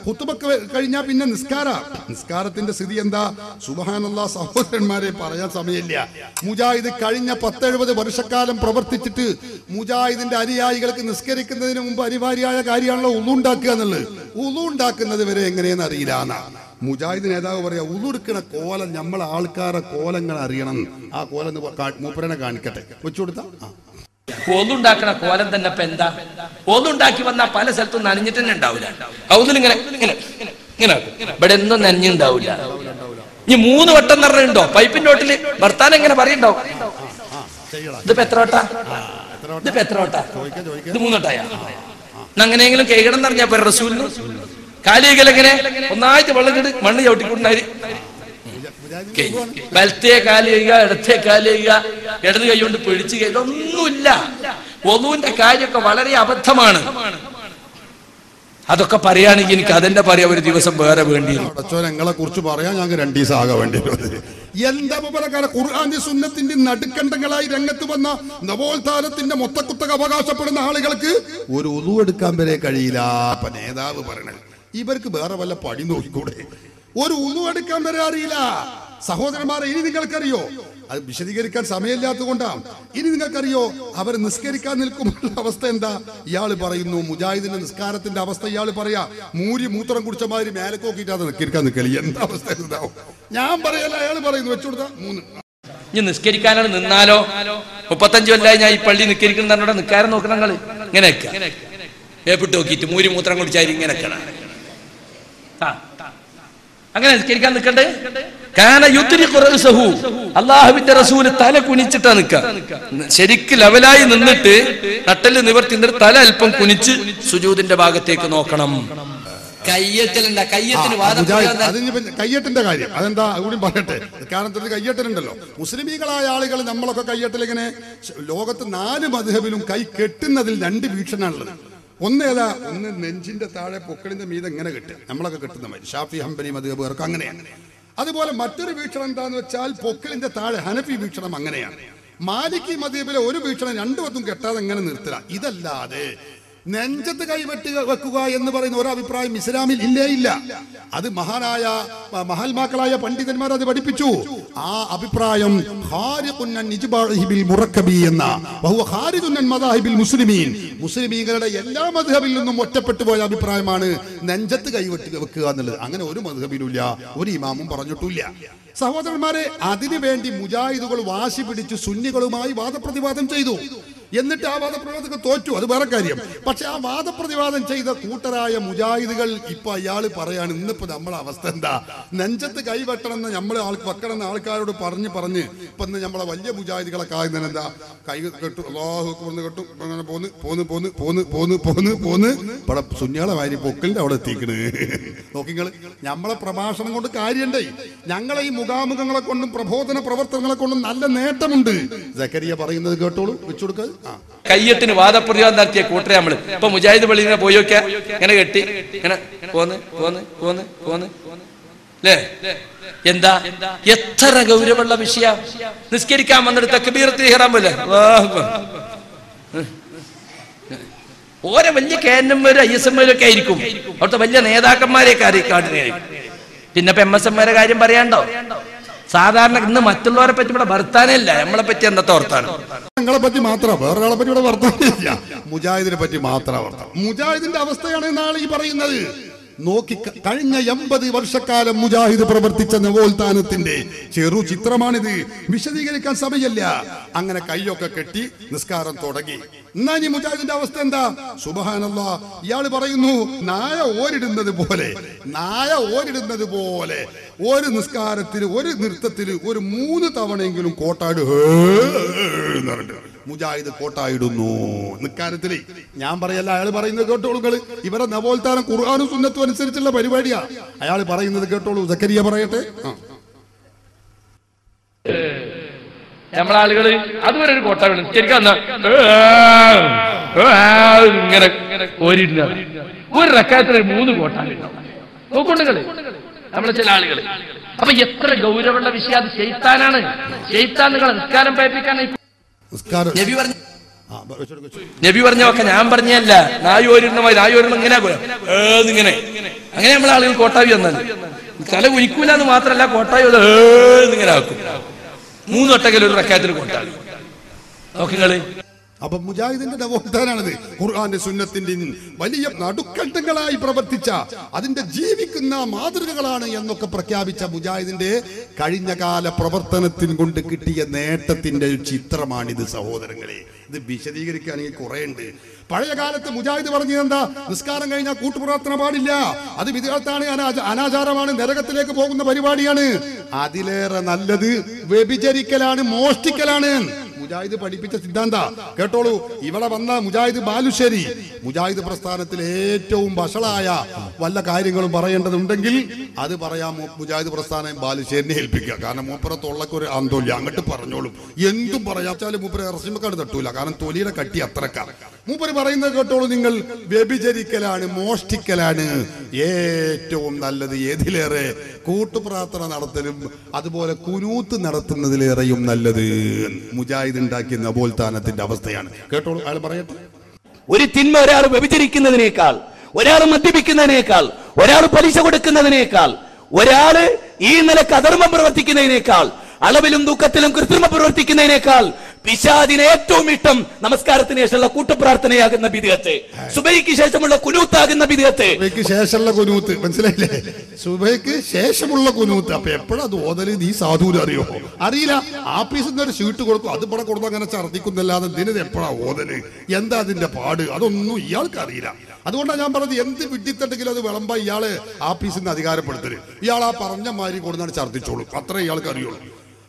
ഖുത്ബക്ക് കഴിഞ്ഞാൽ പിന്നെ നിസ്കാരത്തിന്റെ സ്ഥിതി എന്താ? സുബ്ഹാനല്ലാഹ് സഹോദരന്മാരെ, പറയാൻ സമയമില്ല. മുജാഹിദ് കഴിഞ്ഞ 10-70 വർഷക്കാലം പ്രവർത്തിച്ചിട്ട് മുജാഹിദിന്റെ അനുയായികൾക്ക് നിസ്കരിക്കുന്നതിന് മുമ്പ് അനിവാര്യമായ കാര്യമാണല്ലോ ഉളു ഉണ്ടാക്കുക എന്നുള്ളത്. ഉളു ഉണ്ടാക്കുന്നത് വരെ എങ്ങനെയെന്ന് അറിയില്ല എന്നാ മുജാഹിദ് നേതാവ് പറയാ. ഉളു എടുക്കുന്ന കോലം നമ്മളെ ആൾക്കാരെ കോലങ്ങൾ അറിയണം. ആ കോലം മൂപ്പരനെ കാണിക്കട്ടെ, വെച്ചു കൊടുത്താ. ഒന്നുണ്ടാക്കണ കോലം തന്നെ ഇപ്പൊ എന്താ? ഒന്നുണ്ടാക്കി വന്നാൽ പല സ്ഥലത്തും നനഞ്ഞിട്ട് തന്നെ ഉണ്ടാവില്ല. ഒന്നിലിങ്ങനെ ഇങ്ങനെ ഇങ്ങനെ ഇവിടെ ഒന്നും നനഞ്ഞുണ്ടാവില്ല. ഇനി 3 വട്ടം നിറഞ്ഞുണ്ടോ പൈപ്പിന്റെ ഓട്ടില് ഭർത്താൻ എങ്ങനെ പറയണ്ടാവും? ഇതിപ്പോ എത്ര വട്ടാ? ഇതിപ്പോ എത്ര വട്ടാ? ഇത് 3 വട്ടായ. അങ്ങനെയെങ്കിലും കേൾക്കണം എന്നറിഞ്ഞാ റസൂലിന് കാലികലെങ്ങനെ ഒന്നായിട്ട് വെള്ളം കിട്ട് മണ്ണ് ചവിട്ടിക്കൊണ്ടായി വലത്തേ കാല് ചെയ്യുക, ഇടത്തേ കാല് ചെയ്യുക, ഇടത് കൈ കൊണ്ട് പിടിച്ച് ഇതൊന്നുമില്ല. ഒന്നുവിന്റെ കാര്യമൊക്കെ വളരെ അബദ്ധമാണ്. അതൊക്കെ പറയുകയാണെങ്കിൽ എനിക്ക് അതിന്റെ പറയാ ഒരു ദിവസം വേറെ വേണ്ടി. ഞങ്ങളെ കുറിച്ച് പറയാൻ ഞങ്ങൾക്ക് 2 ദിവസം ആകാൻ വേണ്ടി. എന്താ പ്രകാരം ഖുർആന്റെ സുന്നത്തിന്റെ നടുക്കണ്ടങ്ങളായി രംഗത്ത് വന്ന നവോത്ഥാനത്തിന്റെ മൊത്തക്കുത്തക അവകാശപ്പെടുന്ന ആളുകൾക്ക് ഒരു ഉളു എടുക്കാൻ വരെ കഴിയില്ല. അപ്പൊ നേതാവ് പറയണത് ഇവർക്ക് വേറെ വല്ല പടി നോക്കിക്കൂടെ? ഒരു ഉളു എടുക്കാൻ വരെ അറിയില്ല. സഹോദരന്മാരെ, ഇനി നിങ്ങൾക്കറിയോ? അത് വിശദീകരിക്കാൻ സമയമില്ലാത്തത് കൊണ്ടാണ്. ഇനി നിങ്ങൾക്കറിയോ അവർ നിസ്കരിക്കാൻ നിൽക്കുമ്പോഴുള്ള അവസ്ഥ എന്താ? ഇയാൾ പറയുന്നു മുജാഹിദിന്റെ നിസ്കാരത്തിന്റെ അവസ്ഥ. ഇയാൾ പറയാ മൂത്രം കുടിച്ച മാതിരി മേലെ നോക്കിയിട്ടാണ് നിസ്കരിക്കാൻ നിൽക്കല്. എന്താ അവസ്ഥ ഉണ്ടാവും? ഞാൻ പറയല്ല, അയാൾ പറയുന്നു. വെച്ചു കൊടുത്താ 3. ഇനി നിസ്കരിക്കാനാണ് നിന്നാലോ 35 കൊല്ലായി ഞാൻ ഈ പള്ളി നിസ്കരിക്കുന്ന നിൽക്കാരം നോക്കണം. നിങ്ങള് ഇങ്ങനെയൊക്കെ ഏപ്പിട്ട് നോക്കിയിട്ട് മൂത്രം കുടിച്ചാൽ ഇങ്ങനെയൊക്കെ അങ്ങനെ നിസ്കരിക്കാൻ നിൽക്കണ്ടേ? അള്ളാഹുവിന്റെ റസൂല് തല കുനിച്ചിട്ടാ നിക്ക. ശരിക്ക് ലെവലായി നിന്നിട്ട് നട്ടല് നിവർത്തി നിന്നിട്ട് തല അല്പം കുനിച്ച് സുജൂദിന്റെ ഭാഗത്തേക്ക് നോക്കണം. കയ്യെട്ടിന്റെ കാര്യം അതെന്താ കൂടി പറയട്ടെ. കാരണം കയ്യെട്ടലുണ്ടല്ലോ. മുസ്ലിമീങ്ങളായ ആളുകൾ നമ്മളൊക്കെ കയ്യെട്ടൽ ഇങ്ങനെ ലോകത്ത് 4 മദ്ഹബിലും കൈ കെട്ടുന്നതിൽ 2 വീക്ഷണമാണുള്ളത്. ഒന്നേതാ? ഒന്ന് നെഞ്ചിന്റെ താഴെ പൊക്കളിന്റെ മീതെ ഇങ്ങനെ കെട്ടുക, നമ്മളൊക്കെ കെട്ടുന്ന മാതിരി. ഷാഫി ഹംബലി മദ്ഹബുകാർക്ക് അങ്ങനെയാണ്. അതുപോലെ മറ്റൊരു വീക്ഷണം എന്താന്ന് വെച്ചാൽ പൊക്കളിന്റെ താഴെ ഹനഫി വീക്ഷണം അങ്ങനെയാണ്. മാലിക്കി മദ്ഹബിലെ ഒരു വീക്ഷണം 2 വത്തും കെട്ടാതെ എങ്ങനെ നിർത്തുക. ഇതല്ലാതെ നെഞ്ചത്ത് കൈവെട്ടി വെക്കുക എന്ന് പറയുന്ന ഒരു അഭിപ്രായം ഇസ്ലാമിൽ ഇല്ലേ ഇല്ല. അത് മഹാത്മാക്കളായ പണ്ഡിതന്മാർ അത് പഠിപ്പിച്ചു. ആ അഭിപ്രായം മുസ്ലിമീങ്ങളുടെ എല്ലാ മദ്ഹബിൽ നിന്നും ഒറ്റപ്പെട്ടു പോയ അഭിപ്രായമാണ് നെഞ്ചത്ത് കൈവെട്ടി വെക്കുക എന്നുള്ളത്. അങ്ങനെ ഒരു മദ്ഹബിലുമില്ല, ഒരു ഇമാമും പറഞ്ഞിട്ടില്ല. സഹോദരന്മാരെ, അതിനുവേണ്ടി മുജാഹിദുകൾ വാശി പിടിച്ച് സുന്നികളുമായി വാദപ്രതിവാദം ചെയ്തു. എന്നിട്ട് ആ വാദപ്രതിവാദം തോറ്റു, അത് വേറെ കാര്യം. പക്ഷെ ആ വാദപ്രതിവാദം ചെയ്ത കൂട്ടരായ മുജാഹിദുകൾ ഇപ്പൊ അയാൾ പറയാണ് ഇന്നിപ്പോ നമ്മളെ അവസ്ഥ എന്താ? നെഞ്ചത്ത് കൈവെട്ടണം എന്ന് നമ്മളെ വെക്കണം എന്ന് ആൾക്കാരോട് പറഞ്ഞ് ഇപ്പൊ നമ്മളെ വലിയ മുജാഹിദുകളൊക്കെ ആകുന്ന എന്താ? കൈ കെട്ടു, അല്ലാഹു അക്ബർ കെട്ടു, അങ്ങനെ പോന്ന് ഇവിടെ സുന്നികളെ വാരി പൊക്കലിന്റെ അവിടെ എത്തിക്കണ്. നോക്കിങ്ങള്, നമ്മളെ പ്രഭാഷണം കൊണ്ട് കാര്യണ്ടേ? ഞങ്ങളെ ഈ മുഖാമുഖങ്ങളെ കൊണ്ടും പ്രബോധന പ്രവർത്തനങ്ങളെ കൊണ്ടും നല്ല നേട്ടമുണ്ട്. സക്കരിയ പറയുന്നത് കേട്ടോളൂ, വെച്ചു കൊടുക്ക. കയ്യെട്ടിന് വാദപ്രതിവാദം നടത്തിയ കൂട്ടരെ നമ്മള് ഇപ്പൊ മുജാഹിദ് പള്ളി ഇങ്ങനെ പോയി നോക്കിയാ ഇങ്ങനെ കെട്ടി ഇങ്ങനെ പോന്ന് അല്ലേ? എന്താ എത്ര ഗൗരവമുള്ള വിഷയ. നിസ്കരിക്കാൻ വന്നിട്ട് തക്ബീറത്തുൽ ഇഹ്റാം പോലെ ഓരോ വലിയ കേന്ദ്രന്മാരും ISM ഒക്കെ ആയിരിക്കും, അവിടുത്തെ വലിയ നേതാക്കന്മാരെയൊക്കെ അറിയിക്കാട്ടിനായിരിക്കും. പിന്നെ ഇപ്പൊ MSM കാര്യം പറയാണ്ടോ? സാധാരണ ഇന്ന് മറ്റുള്ളവരെ പറ്റി ഇവിടെ വർത്താനമില്ല, നമ്മളെ പറ്റി എന്നത്തെ വർത്താനം. നിങ്ങളെ പറ്റി മാത്രം, വേറൊരാളെ പറ്റി ഇവിടെ വർത്താനില്ല. മുജാഹിദിനെ പറ്റി മാത്രം വർത്താനം. മുജാഹിദിന്റെ അവസ്ഥയാണ് നാളെ ഈ പറയുന്നത്. നോക്കി, കഴിഞ്ഞ 80 വർഷക്കാലം മുജാഹിദ് പ്രവർത്തിച്ച നവോത്ഥാനത്തിന്റെ ചെറു ചിത്രമാണിത്. വിശദീകരിക്കാൻ സമയമില്ല. അങ്ങനെ കൈയൊക്കെ കെട്ടി നിസ്കാരം തുടങ്ങി. എന്നാ ഇനി മുജാഹിദിന്റെ അവസ്ഥ എന്താ? സുബ്ഹാനല്ലാഹ്, ഇയാള് പറയുന്നു നായ ഓരിടുന്നത് പോലെ ഒരു നിസ്കാരത്തിന്, ഒരു നൃത്തത്തിന് ഒരു 3 തവണയെങ്കിലും കോട്ടാട് മുജാഹിദ് കോട്ടായിടുന്നു നിസ്കാരത്തില്. ഞാൻ പറയല്ല, അയാൾ പറയുന്നത് കേട്ടോളൂ. ഇവരെ നവോത്ഥാനം ഖുർആനും സുന്നത്തും അനുസരിച്ചുള്ള പരിപാടിയാ. അയാൾ പറയുന്നത് കേട്ടോളൂ. സക്കരിയ പറയട്ടെ. നമ്മളാളുകള് അതുവരെ ഒരു കോട്ട വേണം ശരിക്കും ഇങ്ങനെ ഓരിടുന്ന ഒരു റക്കായത്തിന് 3 കോട്ട നോക്കൊണ്ടുകള് നമ്മളെ ചില ആളുകള്. അപ്പൊ എത്ര ഗൗരവമുള്ള വിഷയം അത്. ശൈത്താനാണ്. ശൈത്താൻ നിങ്ങളെ നിസ്കാരം പയപ്പിക്കാനായി നബി പറഞ്ഞൊക്കെ ഞാൻ പറഞ്ഞല്ല. നായോരുന്ന ഇങ്ങനെ ഇങ്ങനെ അങ്ങനെ നമ്മളെ ആളുകൾ കോട്ടാവി വന്നാൽ തല ഉരിക്കൂല എന്ന് മാത്രല്ല, കോട്ടാവി ഇങ്ങനെ ആക്കും. 3 വട്ടക്കൽ ഒരു റക്കായത്തിൽ കോട്ടാവി നോക്കിങ്ങള്. അപ്പൊ മുജാഹിദിന്റെ നവോത്ഥാനാണിത്. ഖുർആന്റെ സുന്നത്തിന്റെ വലിയ നടുക്കണ്ടങ്ങളായി പ്രവർത്തിച്ച, അതിന്റെ ജീവിക്കുന്ന മാതൃകകളാണ് എന്നൊക്കെ പ്രഖ്യാപിച്ച മുജാഹിദിന്റെ കഴിഞ്ഞ കാല പ്രവർത്തനത്തിന് കൊണ്ട് കിട്ടിയ നേട്ടത്തിന്റെ ഒരു ചിത്രമാണിത് സഹോദരങ്ങളെ. ഇത് വിശദീകരിക്കുകയാണെങ്കിൽ കുറെ ഉണ്ട്. പഴയ കാലത്ത് മുജാഹിദ് പറഞ്ഞത് എന്താ? നിസ്കാരം കഴിഞ്ഞാൽ കൂട്ടുപ്രാർത്ഥന പാടില്ല, അത് വിദഅത്താണ്, അനാചാരമാണ്, നരകത്തിലേക്ക് പോകുന്ന പരിപാടിയാണ്. അതിലേറെ നല്ലത് വ്യഭിചരിക്കലാണ്, മോഷ്ടിക്കലാണ്. മുജാഹിദ് പഠിപ്പിച്ച സിദ്ധാന്ത കേട്ടോളൂ. ഇവിടെ വന്ന മുജാഹിദ് ബാലുശ്ശേരി, മുജാഹിദ് പ്രസ്ഥാനത്തിൽ ഏറ്റവും വഷളായ വല്ല കാര്യങ്ങളും പറയേണ്ടതുണ്ടെങ്കിൽ അത് പറയാം മുജാഹിദ് പ്രസ്ഥാനം ബാലുശ്ശേരിനെ ഏൽപ്പിക്കുക. കാരണം മൂപ്പുറത്തുള്ളക്കൊരു ആന്തോല്യ അങ്ങോട്ട് പറഞ്ഞോളും. എന്തും പറയാച്ചാലും മൂപ്പര് ഇറച്ചിമക്കാട് തട്ടൂല. കാരണം തൊലിയുടെ കട്ടി അത്രക്കാണ്. മൂപ്പര് പറയുന്നത് കേട്ടോളൂ നിങ്ങൾ. വ്യഭിചരിക്കലാണ്, മോഷ്ടിക്കലാണ് ഏറ്റവും നല്ലത്. ഏതിലേറെ? കൂട്ടുപ്രാർത്ഥന നടത്തലും അതുപോലെ കുനൂത്ത് നടത്തുന്നതിലേറെയും നല്ലത് മുജാഹിദ് ഉണ്ടാക്കിയ നവോത്ഥാനത്തിന്റെ അവസ്ഥയാണ്. കേട്ടോളൂ, അയാൾ പറയട്ടെ. ഒരു തിന്മ ഒരാൾ വ്യഭിചരിക്കുന്നതിനേക്കാൾ, ഒരാൾ മദ്യപിക്കുന്നതിനേക്കാൾ, ഒരാൾ പലിശ കൊടുക്കുന്നതിനേക്കാൾ, ഒരാള് ഈ നിലക്ക് അധർമ്മം പ്രവർത്തിക്കുന്നതിനേക്കാൾ, അളവിലും ദുഃഖത്തിലും കൃത്രിമം പ്രവർത്തിക്കുന്നതിനേക്കാൾ പിശാചിന് ഏറ്റവും ഇഷ്ടം നമസ്കാരത്തിന് ശേഷമുള്ള കൂട്ടുപ്രാർത്ഥനയാകുന്ന ബിദ്അത്ത്, സുബഹിക്ക് ശേഷമുള്ള കുനൂത്താകുന്ന ബിദ്അത്ത്. സുബഹിക്ക് ശേഷമുള്ള കുനൂത്ത് മനസ്സിലായില്ലേ? സുബഹിക്ക് ശേഷമുള്ള കുനൂത്ത്. അപ്പൊ എപ്പോഴാ അത് ഓതല്? നീ സാധൂര് അറിയോ? അറിയില്ല. ആഫീസിൽ നിന്ന് ഒരു ഷീട്ട് കൊടുക്കും, അത് ഇവിടെ കൊടുത്ത് അങ്ങനെ ഛർദ്ദിക്കുന്നല്ലാതെ ഇതിന് എപ്പോഴാ ഓതല്? എന്താ അതിന്റെ പാട്? അതൊന്നും ഇയാൾക്ക് അറിയില്ല. അതുകൊണ്ടാണ് ഞാൻ പറഞ്ഞത്, എന്ത് വിഡ്ഢിത്തണ്ടെങ്കിലും അത് വിളമ്പ ഇയാള് ആഫീസിൽ നിന്ന് അധികാരപ്പെടുത്തല്. ഇയാൾ ആ പറഞ്ഞ മാതിരി കൊടുത്താണ് ഛർദ്ദിച്ചോളും. അത്രേ ഇയാൾക്ക് അറിയുള്ളൂ.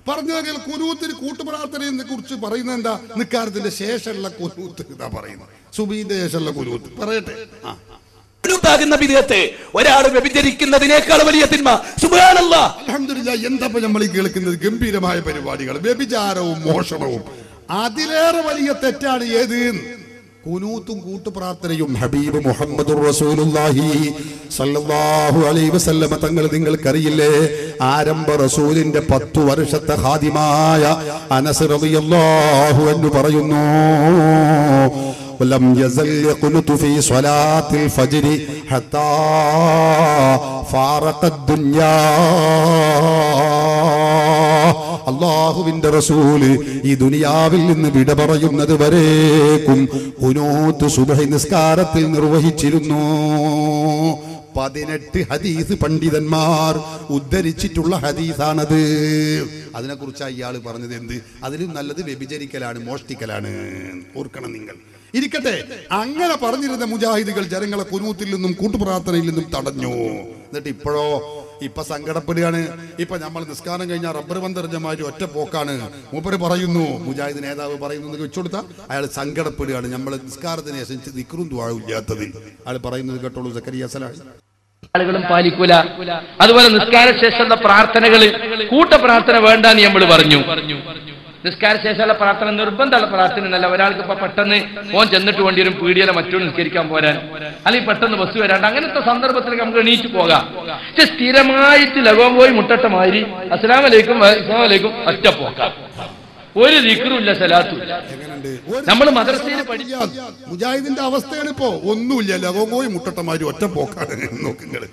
പറഞ്ഞെങ്കിൽ കുനൂത്തിന് കൂട്ടുപ്രാർത്ഥനയെ കുറിച്ച് പറയുന്നത് എന്താ? നിസ്കാരത്തിന്റെ ശേഷമുള്ള കുനൂത്ത് ഇതാ പറയുന്നത്. സുബഹിന്റെ ശേഷമുള്ള കുനൂത്ത് പറയട്ടെ. ഒരാൾ വ്യഭിചരിക്കുന്നതിനേക്കാൾ വലിയ തിന്മ. സുബ്ഹാനല്ലാഹ്, അൽഹംദുലില്ലാഹ്. എന്താ നമ്മൾ ഈ കേൾക്കുന്നത്? ഗംഭീരമായ പരിപാടികൾ. വ്യഭിചാരവും മോഷണവും. അതിലേറെ വലിയ തെറ്റാണ് ഏത്? കുനൂത്തും കൂട്ടുപ്രാർത്ഥനയും. ഹബീബ് മുഹമ്മദുർ റസൂലുള്ളാഹി സ്വല്ലല്ലാഹു അലൈഹി വസല്ലമ തങ്ങൾ നിങ്ങൾക്കറിയില്ലേ? ആരംഭ റസൂലിന്റെ 10 വർഷത്തെ ഖാദിമായ അനസ് റളിയല്ലാഹു അൻഹു പറയുന്നു, വലം യസൽ യഖ്നുതു ഫീ സ്വലാത്തിൽ ഫജ്രി ഹത്താ ഫാറഖത് ദുനിയാ. അല്ലാഹുവിന്റെ റസൂല് ഈ ദുനിയാവിൽ നിന്ന് വിട പറയുന്നത് വരേക്കും ഖുനൂത്ത് സുബ്ഹി നിസ്കാരത്തിൽ നിർവഹിച്ചിരുന്നു. 18 ഹദീസ് പണ്ഡിതന്മാർ ഉദ്ധരിച്ചിട്ടുള്ള ഹദീസാണത്. അതിനെക്കുറിച്ചാണ് ഇയാൾ പറഞ്ഞത്. എന്ത്? അതിലും നല്ലത് വ്യഭിചരിക്കലാണ്, മോഷ്ടിക്കലാണ്. ഓർക്കണം നിങ്ങൾ. ഇരിക്കട്ടെ, അങ്ങനെ പറഞ്ഞിരുന്ന മുജാഹിദുകൾ ജനങ്ങളെ കുനൂത്തിൽ നിന്നും കൂട്ടുപ്രാർത്ഥനയിൽ നിന്നും തടഞ്ഞു. എന്നിട്ട് ഇപ്പൊ സങ്കടപ്പെടുകയാണ്. ഇപ്പൊ നമ്മൾ നിസ്കാരം കഴിഞ്ഞാൽ റബ്ബർ ബന്തെറിഞ്ഞമാതിരി ഒറ്റ പോക്കാണ്. മൂപ്പര് പറയുന്നു, മുജാഹിദ് നേതാവ് പറയുന്നു വെച്ചുകൊടുത്താൽ അയാൾ സങ്കടപ്പെടുകയാണ്. നമ്മൾ നിസ്കാരത്തിന് ശേഷം ദിക്റും ദുആഉം ഇല്ലാത്തത് അയാൾ പറയുന്നത് കേട്ടോളൂ. സക്കരിയ സലാഹി ആളുകളും പാലിക്കൂല. അതുപോലെ നിസ്കാര ശേഷമുള്ള പ്രാർത്ഥനകൾ കൂട്ടപ്രാർത്ഥന വേണ്ടെന്ന് നമ്മൾ പറഞ്ഞു. നിസ്കാര ശേഷമുള്ള പ്രാർത്ഥന നിർബന്ധമുള്ള പ്രാർത്ഥന എന്നല്ല. ഒരാൾക്ക് ഇപ്പൊ പെട്ടെന്ന് ഓൻ ചെന്നിട്ട് വേണ്ടി വരും പീടികയിലെ മറ്റൊരു നിസ്കരിക്കാൻ പോരാൻ, അല്ലെങ്കിൽ പെട്ടെന്ന് ബസ് വരാണ്ട്, അങ്ങനത്തെ സന്ദർഭത്തിലേക്ക് നമുക്ക് എണീറ്റ് പോകാം. പക്ഷെ സ്ഥിരമായിട്ട് ലഗോം പോയി മുട്ടട്ട മാതിരി അസ്സലാമു അലൈക്കും അസ്സലാമു അലൈക്കും ഒറ്റ പോക്കാം. ഒരു ദിക്റുമില്ല, സലാത്തുമില്ല. നമ്മൾ മദ്രസയിൽ പഠിക്കാം. മുജാഹിദിന്റെ അവസ്ഥയാണ് ഇപ്പോ. ഒന്നുമില്ല, ലവങ്ങോയി മുട്ടട്ടമാരും ഒറ്റ പോക്കാണ്. നോക്കുങ്ങള്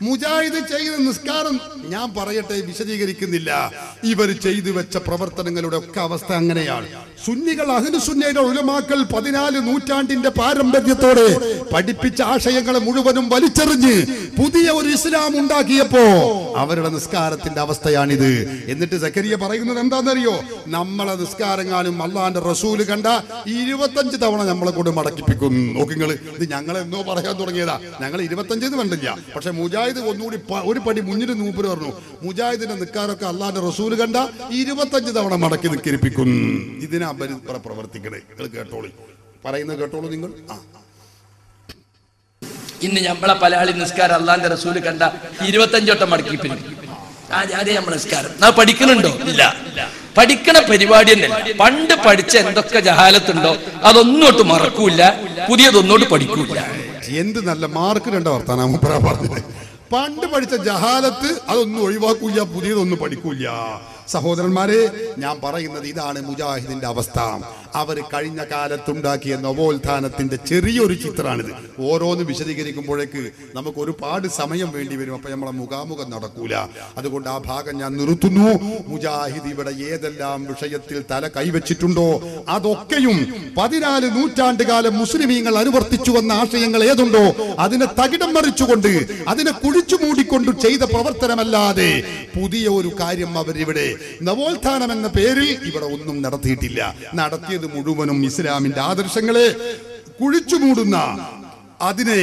മുജാഹിദ് ചെയ്ത നിസ്കാരം ഞാൻ പറയട്ടെ, വിശദീകരിക്കുന്നില്ല. ഇവർ ചെയ്തു വെച്ച പ്രവർത്തനങ്ങളുടെ ഒക്കെ അവസ്ഥ അങ്ങനെയാണ്. സുന്നികൾ, അഹ്ലു സുന്നയുടെ ഉലമാക്കൾ 14 നൂറ്റാണ്ടിന്റെ പാരമ്പര്യത്തോടെ പഠിപ്പിച്ച ആശയങ്ങളെ മുഴുവനും വലിച്ചെറിഞ്ഞ് പുതിയ ഒരു ഇസ്ലാം ഉണ്ടാക്കിയപ്പോ അവരുടെ നിസ്കാരത്തിന്റെ അവസ്ഥയാണിത്. എന്നിട്ട് സക്കരിയ പറയുന്നത് എന്താണെന്നറിയോ? നമ്മളെ നിസ്കാരങ്ങാനും അള്ളാന്റെ റസൂല് കണ്ട 25 തവണ നമ്മളെ കൊണ്ട് മടക്കിപ്പിക്കും. നോക്കിങ്ങള്, ഇത് ഞങ്ങളെന്നോ പറയാൻ തുടങ്ങിയതാ. ഞങ്ങൾ 25 കണ്ടില്ല. പക്ഷെ മുജാഹിദ് ഒന്നുകൂടി ഒരു പടി മുന്നിൽ മൂപ്പര് പറഞ്ഞു, മുജാഹിദിന്റെ നിക്കാരൊക്കെ അള്ളാന്റെ റസൂല് കണ്ട 25 തവണ മടക്കി നിക്കരിപ്പിക്കും. ഇതിനാ പ്രവർത്തിക്കണേ. നിങ്ങൾ കേട്ടോളൂ, പറയുന്നത് കേട്ടോളൂ നിങ്ങൾ. ഇന്ന് നമ്മളെ പല ആളി നിസ്കാരം അള്ളാന്റെ റസൂല് കണ്ട 25 വട്ടം മടക്കിപ്പിരിക്കും. ആദ്യം നമ്മൾ നിസ്കാരം പഠിക്കുന്നുണ്ടോ? ഇല്ല. പഠിക്കണ പരിപാടി തന്നെ. പണ്ട് പഠിച്ച എന്തൊക്കെ ജഹാലത്തുണ്ടോ അതൊന്നോട്ട് മറക്കൂല, പുതിയതൊന്നോട്ട് പഠിക്കൂല. എന്ത് നല്ല മാർക്ക് രണ്ട വർത്താനം പറഞ്ഞത്. പണ്ട് പഠിച്ച ജഹാലത്ത് അതൊന്നും ഒഴിവാക്കൂല, പുതിയതൊന്നും പഠിക്കൂല. സഹോദരന്മാരെ, ഞാൻ പറയുന്നത് ഇതാണ് മുജാഹിദിന്റെ അവസ്ഥ. അവർ കഴിഞ്ഞ കാലത്തുണ്ടാക്കിയ നവോത്ഥാനത്തിന്റെ ചെറിയൊരു ചിത്രമാണിത്. ഓരോന്ന് വിശദീകരിക്കുമ്പോഴേക്ക് നമുക്ക് ഒരുപാട് സമയം വേണ്ടി വരും. അപ്പൊ നമ്മളെ മുഖാമുഖം നടക്കൂല. അതുകൊണ്ട് ആ ഭാഗം ഞാൻ നിർത്തുന്നു. മുജാഹിദ് ഇവിടെ ഏതെല്ലാം വിഷയത്തിൽ തല കൈവച്ചിട്ടുണ്ടോ അതൊക്കെയും 14 നൂറ്റാണ്ട് കാലം മുസ്ലിമീങ്ങൾ അനുവർത്തിച്ചു വന്ന ആശയങ്ങൾ ഏതുണ്ടോ അതിനെ തകിടം മറിച്ചുകൊണ്ട്, അതിനെ കുഴിച്ചു മൂടിക്കൊണ്ട് ചെയ്ത പ്രവർത്തനമല്ലാതെ പുതിയ ഒരു കാര്യം അവരിവിടെ നവോത്ഥാനം എന്ന പേരിൽ ഇവിടെ ഒന്നും നടത്തിയിട്ടില്ല. നടത്തിയത് മുഴുവനും ഇസ്ലാമിന്റെ ആദർശങ്ങളെ കുഴിച്ചുമൂടുന്ന, അതിനെ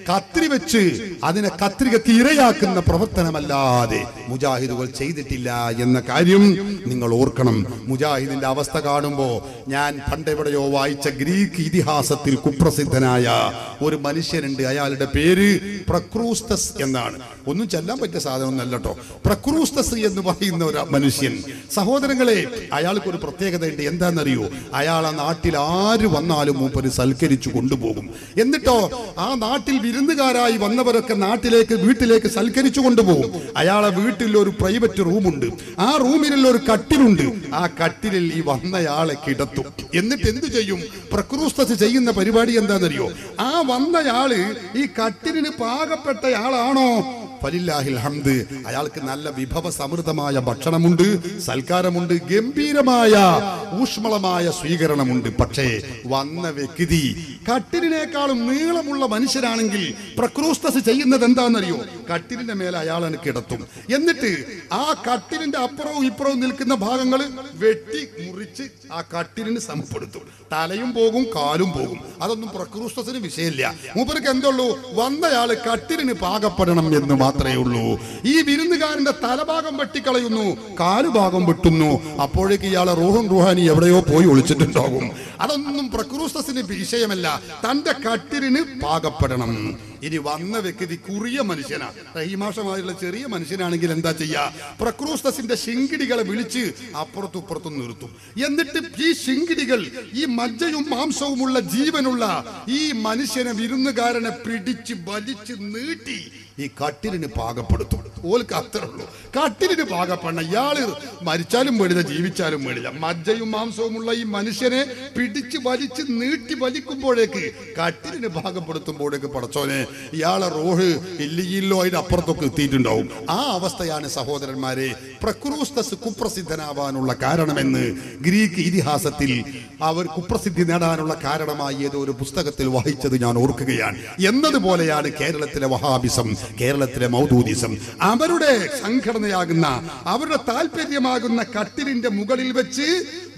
കത്രിവെച്ച് അതിനെ കത്രികക്ക് ഇരയാക്കുന്ന പ്രവർത്തനമല്ലാതെ മുജാഹിദുകൾ ചെയ്തിട്ടില്ല എന്ന കാര്യം നിങ്ങൾ ഓർക്കണം. മുജാഹിദിന്റെ അവസ്ഥ കാണുമ്പോ ഞാൻ പണ്ടെവിടെയോ വായിച്ച ഗ്രീക്ക് ഇതിഹാസത്തിൽ കുപ്രസിദ്ധനായ ഒരു മനുഷ്യനുണ്ട്. അയാളുടെ പേര് പ്രക്രൂസ്തസ് എന്നാണ്. ഒന്നും ചെല്ലാൻ പറ്റിയ സാധനമൊന്നല്ല കേട്ടോ. പ്രക്രൂസ്തസ് എന്ന് പറയുന്ന ഒരു മനുഷ്യൻ, സഹോദരങ്ങളെ, അയാൾക്കൊരു പ്രത്യേകതയുണ്ട്. എന്താണെന്നറിയോ? അയാൾ ആ നാട്ടിൽ ആര് വന്നാലും മൂപ്പര് സൽക്കരിച്ചു കൊണ്ടുപോകും. എന്നിട്ടോ ആ നാട്ടിൽ വിരുന്നുകാരായി വന്നവരൊക്കെ വീട്ടിലേക്ക് സൽക്കരിച്ചു കൊണ്ടുപോകും. അയാളെ വീട്ടിൽ ഒരു പ്രൈവറ്റ് റൂമുണ്ട്. ആ റൂമിലുള്ള ഒരു കട്ടിലുണ്ട്. ആ കട്ടിലിൽ ഈ വന്നയാളെ കിടത്തും. എന്നിട്ട് എന്തു ചെയ്യും? പ്രക്രൂസ്തസ് ചെയ്യുന്ന പരിപാടി എന്താണെന്നറിയോ? ആ വന്നയാള് ഈ കട്ടിലിന് പാകപ്പെട്ടയാളാണോ? ഫലില്ലാഹിൽ ഹംദ്, അയാൾക്ക് നല്ല വിഭവ സമൃദ്ധമായ ഭക്ഷണമുണ്ട്, സൽക്കാരമുണ്ട്, ഗംഭീരമായ ഊഷ്മളമായ സ്വീകരണമുണ്ട്. പക്ഷേ വന്ന വ്യക്തി കട്ടിലിനേക്കാളും നീളമുള്ള മനുഷ്യരാണെങ്കിൽ പ്രക്രൂസ്തസ് ചെയ്യുന്നത് എന്താണെന്നറിയോ? കട്ടിലിന്റെ മേലെ അയാളെ കിടത്തും. എന്നിട്ട് ആ കട്ടിലിന്റെ അപ്പുറവും ഇപ്പുറവും നിൽക്കുന്ന ഭാഗങ്ങൾ വെട്ടി മുറിച്ച് ആ കട്ടിലിന് സമപ്പെടുത്തും. തലയും പോകും, കാലും പോകും. അതൊന്നും പ്രക്രൂസ്തസിന് വിഷയമില്ല. മൂപ്പർക്ക് എന്തുള്ളൂ? വന്നയാള് കട്ടിലിന് പാകപ്പെടണം എന്ന് മാത്രമേ ഉള്ളൂ. ഈ വിരുന്നുകാരന്റെ തലഭാഗം വെട്ടിക്കളയുന്നു, കാലുഭാഗം വെട്ടുന്നു. അപ്പോഴേക്ക് ഇയാളെ റൂഹും റുഹാനി എവിടെയോ പോയി ഒളിച്ചിട്ടുണ്ടാകും. അതൊന്നും പ്രക്രൂസ്തസിന് വിഷയമല്ല. തന്റെ കട്ടിലിന് പാകപ്പെടണം. ഇനി വന്ന വ്യക്തി കുറിയ മനുഷ്യനാ, റഹീമാഷമായുള്ള ചെറിയ മനുഷ്യനാണെങ്കിൽ എന്താ ചെയ്യാ? പ്രക്രൂസ്തസിന്റെ ശിങ്കിടികളെ വിളിച്ച് അപ്പുറത്തും ഇപ്പുറത്തും നിർത്തും. എന്നിട്ട് ഈ ശിങ്കിടികൾ, ഈ മജ്ജയും മാംസവുമുള്ള ജീവനുള്ള ഈ മനുഷ്യനെ, വിരുന്നുകാരനെ പിടിച്ച് വലിച്ച് നീട്ടി ഈ കട്ടിലിന് പാകപ്പെടുത്തും. ഓൽക്ക് അത്രേ ഉള്ളൂ. കട്ടിലിന് പാകപ്പെടണം. ഇയാള് മരിച്ചാലും വേടില്ല, ജീവിച്ചാലും വേടില്ല. മജ്ജയും മാംസവുമുള്ള ഈ മനുഷ്യനെ പിടിച്ച് വലിച്ച് നീട്ടി വലിക്കുമ്പോഴേക്ക്, കട്ടിലിന് പാകപ്പെടുത്തുമ്പോഴേക്ക് പടച്ചോനെ ഇയാളെ റോഹ് ഇല്ലിയില്ലോ അതിന്റെ അപ്പുറത്തൊക്കെ എത്തിയിട്ടുണ്ടാവും. ആ അവസ്ഥയാണ് സഹോദരന്മാരെ പ്രക്രൂസ്തസ് കുപ്രസിദ്ധനാവാനുള്ള കാരണമെന്ന് ഗ്രീക്ക് ഇതിഹാസത്തിൽ അവർ കുപ്രസിദ്ധി നേടാനുള്ള കാരണമായി ഏതോ ഒരു പുസ്തകത്തിൽ വായിച്ചത് ഞാൻ ഓർക്കുകയാണ്. എന്നതുപോലെയാണ് കേരളത്തിലെ വഹാബിസം, കേരളത്തിലെ മൗദൂദിസം. അവരുടെ സംഘടനയാകുന്ന, അവരുടെ താല്പര്യമാകുന്ന കട്ടിലിന്റെ മുകളിൽ വെച്ച്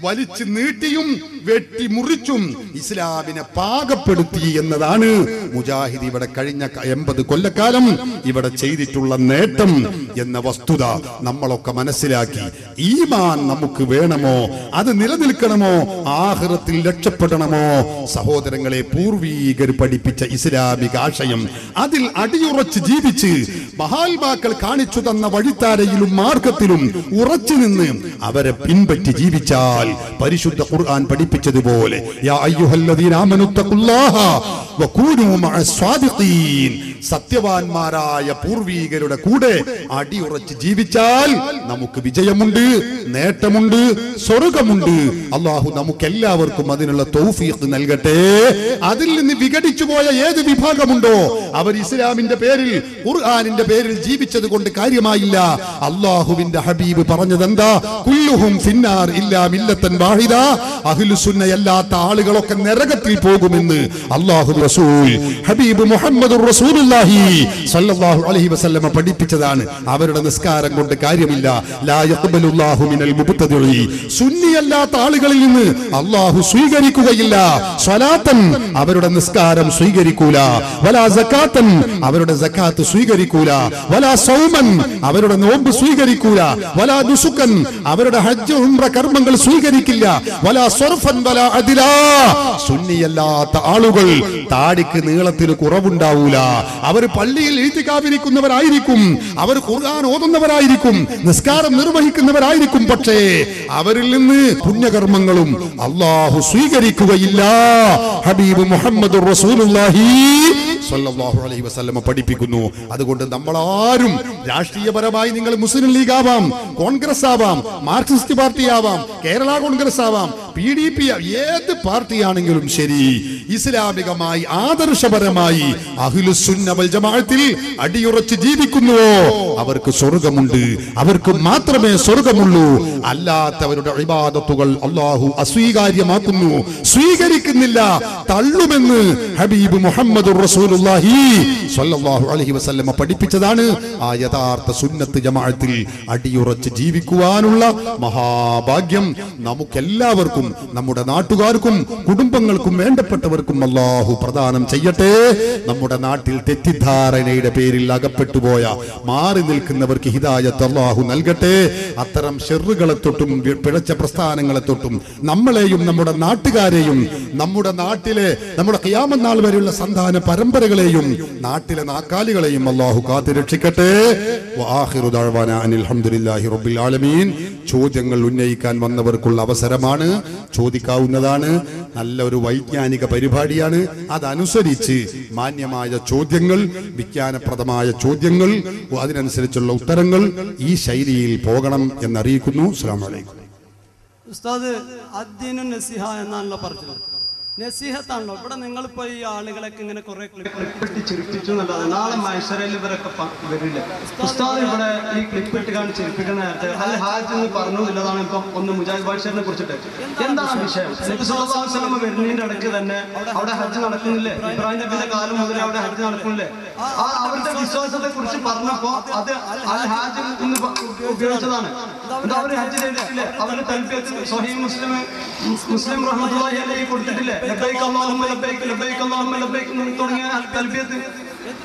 വലിച്ചു നീട്ടിയും വെട്ടി മുറിച്ചും ഇസ്ലാമിനെ പാകപ്പെടുത്തി എന്നതാണ് മുജാഹിദ് ഇവിടെ കഴിഞ്ഞ 80 കൊല്ലക്കാലം ഇവിടെ ചെയ്തിട്ടുള്ള നേട്ടം എന്ന വസ്തുത നമ്മളൊക്കെ മനസ്സിലാക്കി. ഈമാൻ നമുക്ക് വേണമോ, അത് നിലനിൽക്കണമോ, ആഖിറത്തിൽ രക്ഷപ്പെടണമോ? സഹോദരങ്ങളെ, പൂർവീകർ പഠിപ്പിച്ച ഇസ്ലാമിക ആശയം, അതിൽ അടിയുറച്ച് ജീവിച്ച് മഹാത്മാക്കൾ കാണിച്ചു തന്ന വഴിത്താരയിലും മാർഗത്തിലും ഉറച്ചു നിന്ന് അവരെ പിൻപറ്റി ജീവിച്ചാൽ പരിശുദ്ധ ഖുർആൻ പഠിപ്പിച്ചതുപോലെ യാ അയ്യുഹല്ലദീന ആമനു തഖുല്ലാഹ വകൂനൂ മഅസ്സാദിഖീൻ, സത്യവാന്മാരായ പൂർവീകരുടെ കൂടെ അടിയുറച്ച് ജീവിച്ചാൽ നമുക്ക് വിജയമുണ്ട്, നേട്ടമുണ്ട്, സ്വർഗമുണ്ട്. അള്ളാഹു നമുക്കെല്ലാവർക്കും അതിനുള്ള തൗഫീഖ് നൽകട്ടെ. അതിൽ നിന്ന് വിഘടിച്ചു പോയ ഏത് വിഭാഗമുണ്ടോ അവർ ഇസ്ലാമിന്റെ പേരിൽ ഖുർആനിന്റെ പേരിൽ ജീവിച്ചത് കൊണ്ട് കാര്യമായില്ല. അള്ളാഹുവിന്റെ ഹബീബ് പറഞ്ഞതെന്താ? കുല്ലുഹും ഫിന്നാർ ഇല്ലാ മില്ലത്തൻ വാഹിദ, അഹ്ലുസുന്നയല്ലാത്ത ആളുകളൊക്കെ നരകത്തിൽ പോകുമെന്ന് അല്ലാഹു റസൂൽ ഹബീബ് മുഹമ്മദുർ റസൂലുള്ളാഹി സ്വല്ലല്ലാഹു അലൈഹി വസല്ലം പഠിപ്പിച്ചതാണ്. അവരുടെ നിസ്കാരം കൊണ്ട് കാര്യമില്ല. ലാ യഖ്ബലുല്ലാഹു മിനൽ മുബ്തദിഇ, സുന്നിയല്ലാത്ത ആളുകളിൽ നിന്ന് അല്ലാഹു സ്വീകരിക്കുകയില്ല. സ്വലാത്തൻ, അവരുടെ നിസ്കാരം സ്വീകരിക്കൂല. വലാ സകാത്തൻ, അവരുടെ സകാത്ത് സ്വീകരിക്കൂല. വലാ സൗമൻ, അവരുടെ നോമ്പ് സ്വീകരിക്കൂല. വലാ നുസുകൻ, അവരുടെ ഹജ്ജ് ഉംറ കർമ്മങ്ങൾ സ്വീകരിക്കില്ല. വലാ സർഫൻ വലാ അദിലാ, സുന്നിയല്ലാത്ത ആളുകൾ താടിക്ക് നീളത്തിന് കുറവുണ്ടാവൂല. അവർ പള്ളിയിൽ ഇഴ്തികാഫിരിക്കുന്നവരായിരിക്കും, അവർ ഖുർആൻ ഓതുന്നവരായിരിക്കും, നിസ്കാരം നിർവഹിക്കുന്നവരായിരിക്കും. പക്ഷേ അവരിൽ നിന്ന് പുണ്യകർമ്മങ്ങളും അല്ലാഹു സ്വീകരിക്കുകയില്ല. ഹബീബ് മുഹമ്മദുർ റസൂലുള്ളാഹി സ്വല്ലല്ലാഹു അലൈഹി വസല്ലം പഠിപ്പിക്കുന്നു. അതുകൊണ്ട് നമ്മളാരും രാഷ്ട്രീയപരമായി നിങ്ങൾ മുസ്ലിം ലീഗ് ആവാം, കോൺഗ്രസ് ആവാം, മാർക്സിസ്റ്റ് പാർട്ടി ആവാം, കേരള കോൺഗ്രസ് ആവാം, PDP, ഏത് പാർട്ടിയാണെങ്കിലും ശരി, ഇസ്ലാമികമായി ആദർശപരമായി അഹ്ലുസുന്ന വൽ ജമാഅത്തിൽ അടിയുറച്ച് ജീവിക്കുന്നുവോ അവർക്ക് സ്വർഗമുണ്ട്. അവർക്ക് മാത്രമേ സ്വർഗമുള്ളൂ. അല്ലാത്തവരുടെ ഇബാദത്തുകൾ അല്ലാഹു അസ്വീകാര്യമാക്കുന്നു, സ്വീകരിക്കുന്നില്ല, തള്ളുമെന്ന് ഹബീബ് മുഹമ്മദുർ റസൂലുള്ളാഹി സ്വല്ലല്ലാഹു അലൈഹി വസല്ലം പഠിപ്പിച്ചതാണ്. ആ യഥാർത്ഥ സുന്നത്ത് ജമാഅത്തിൽ അടിയുറച്ച് ജീവിക്കുവാനുള്ള മഹാഭാഗ്യം നമുക്കെല്ലാവർക്കും, നമ്മുടെ നാട്ടുകാർക്കും കുടുംബങ്ങൾക്കും വേണ്ടപ്പെട്ടവർക്കും അല്ലാഹു പ്രദാനം ചെയ്യട്ടെ. നമ്മുടെ നാട്ടിൽ തെറ്റിദ്ധാരണയുടെ പേരിൽ അകപ്പെട്ടുപോയ മാറി നിൽക്കുന്നവർക്ക് ഹിദായത്ത് അല്ലാഹു നൽകട്ടെ. അത്തരം ഷെറുകളെ തൊട്ടും പിഴച്ച പ്രസ്ഥാനങ്ങളെ തൊട്ടും നമ്മളെയും നമ്മുടെ നാട്ടുകാരെയും നമ്മുടെ നാട്ടിലെ നമ്മുടെ ഖിയാമത്ത് നാൾ വരെയുള്ള സന്താന പരമ്പരകളെയും നാട്ടിലെ നാക്കാലികളെയും അല്ലാഹു കാത്തുരക്ഷിക്കട്ടെ. വആഖിറു ദഅവാനാ അനിൽ ഹംദുലില്ലാഹി റബ്ബിൽ ആലമീൻ. ചോദ്യങ്ങൾ ഉന്നയിക്കാൻ വന്നവർക്കുള്ള അവസരമാണ്, ചോദിക്കാവുന്നതാണ്. നല്ലൊരു വൈജ്ഞാനിക പരിപാടിയാണ്. അതനുസരിച്ച് മാന്യമായ ചോദ്യങ്ങൾ, വിജ്ഞാനപ്രദമായ ചോദ്യങ്ങൾ, അതിനനുസരിച്ചുള്ള ഉത്തരങ്ങൾ ഈ ശൈലിയിൽ പോകണം എന്നറിയിക്കുന്നു. അസ്സലാമു അലൈക്കും. ഉസ്താദ് അദ്ദീനു നസീഹ എന്നാണല്ലോ പറഞ്ഞത്. നസീഹത്താണല്ലോ. ഇവിടെ നിങ്ങളിപ്പോ ഈ ആളുകളൊക്കെ ഇങ്ങനെ കുറെ ക്ലിപ്പിട്ട് ചിരിപ്പിച്ചു എന്നല്ലാതെ നാളെ മൈസറയിൽ ഇവരൊക്കെ വരില്ല. ഉസ്താദ് ഇവിടെ ഈ ക്ലിപ്പിട്ട് കാണി ചിരിപ്പിക്കുന്ന നേരത്തെ അൽ ഹാജ് എന്ന് പറഞ്ഞതില്ലതാണ് ഇപ്പം ഒന്ന് മുജാഹിദ് ബാഷറിനെ കുറിച്ചിട്ട് എന്താണ് വിഷയം? നബി സല്ലല്ലാഹു അലൈഹി വസല്ലം വരുന്നതിന്റെ ഇടയ്ക്ക് തന്നെ അവിടെ ഹജ്ജ് നടക്കുന്നില്ലേ? ഇബ്രാഹിം നബിയുടെ കാലം മുതൽ അവിടെ ഹജ്ജ് നടക്കുന്നില്ലേ? ആ അവരുടെ വിശ്വാസത്തെ കുറിച്ച് പറഞ്ഞപ്പോ അത് അൽ ഹാജ് എന്ന് ഉപയോഗിച്ചതാണ്. എന്താ അവര് ഹജ്ജ് ചെയ്തിട്ടില്ലേ? അവര് തൽബിയത്ത് സ്വഹീഹ് മുസ്ലിം റഹ്മത്തുള്ളാഹി അലൈഹി കൊടുത്തിട്ടില്ലേ? ലബ്ബൈക അല്ലാഹുമ്മ ലബ്ബൈക ലബ്ബൈക അല്ലാഹുമ്മ ലബ്ബൈക തുടങ്ങിയ തൽബിയത്ത്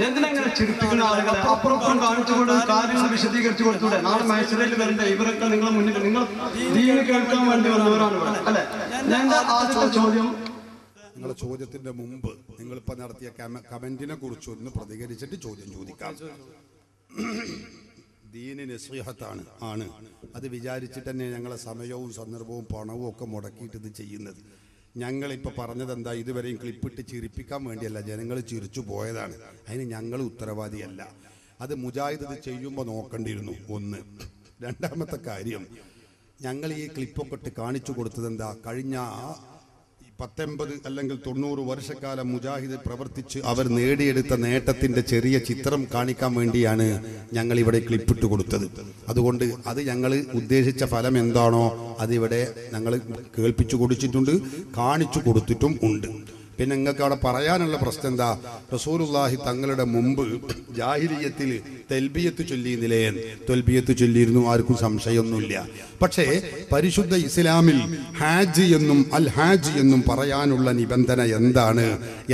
എന്തിനെങ്ങനെ ചിരിപ്പിക്കുന്ന ആളുകളെ അപ്പുറം കാണിച്ചുകൊണ്ട് കാര്യങ്ങൾ വിശദീകരിച്ചു കൊടുത്തൂടെ? നാളെ മൈസൂരിൽ വരണ്ടേ? ഇവരൊക്കെ നിങ്ങളെ മുന്നിൽ നിങ്ങൾ ദീന് കേൾക്കാൻ വേണ്ടി വന്നവരാണ് അല്ലെ? എന്റെ ആദ്യത്തെ ചോദ്യം, നിങ്ങളുടെ ചോദ്യത്തിന്റെ മുമ്പ് നിങ്ങളിപ്പോ നടത്തിയ കമന്റിനെ കുറിച്ച് ഒന്ന് പ്രതികരിച്ചിട്ട് ചോദ്യം ചോദിക്കാം. ദീന് നസീഹത്താണ് ആണ്. അത് വിചാരിച്ചിട്ട് തന്നെ ഞങ്ങളെ സമയവും സന്ദർഭവും പണവും ഒക്കെ മുടക്കിയിട്ട് ഇത് ചെയ്യുന്നത്. ഞങ്ങളിപ്പോൾ പറഞ്ഞതെന്താ? ഇതുവരെയും ക്ലിപ്പിട്ട് ചിരിപ്പിക്കാൻ വേണ്ടിയല്ല, ജനങ്ങൾ ചിരിച്ചു പോയതാണ്. അതിന് ഞങ്ങൾ ഉത്തരവാദിയല്ല. അത് മുജാഹിദ് ഇത് ചെയ്യുമ്പോൾ നോക്കേണ്ടിയിരുന്നു. ഒന്ന്. രണ്ടാമത്തെ കാര്യം, ഞങ്ങൾ ഈ ക്ലിപ്പൊക്കെ ഇട്ട് കാണിച്ചു കൊടുത്തത് എന്താ? കഴിഞ്ഞ 19 അല്ലെങ്കിൽ 90 വർഷക്കാലം മുജാഹിദ് പ്രവർത്തിച്ച് അവർ നേടിയെടുത്ത നേട്ടത്തിന്റെ ചെറിയ ചിത്രം കാണിക്കാൻ വേണ്ടിയാണ് ഞങ്ങൾ ഇവിടെ ക്ലിപ്പിട്ട് കൊടുത്തത്. അതുകൊണ്ട് അത് ഞങ്ങൾ ഉദ്ദേശിച്ച ഫലം എന്താണോ അതിവിടെ ഞങ്ങൾ കേൾപ്പിച്ചു കൊടുത്തിട്ടുണ്ട്, കാണിച്ചു കൊടുത്തിട്ടും ഉണ്ട്. പിന്നെ നിങ്ങൾക്ക് അവിടെ പറയാനുള്ള പ്രശ്നം എന്താ? റസൂലുള്ളാഹി തങ്ങളുടെ മുമ്പ് ജാഹിലിയത്തിൽ തൽബിയത്ത് ചൊല്ലിയിരുന്നില്ലേ? തൽബിയത്ത് ചൊല്ലിയിരുന്നു, ആർക്കും സംശയമൊന്നുമില്ല. പക്ഷേ പരിശുദ്ധ ഇസ്ലാമിൽ ഹാജ് എന്നും അൽ ഹാജ് എന്നും പറയാനുള്ള നിബന്ധന എന്താണ്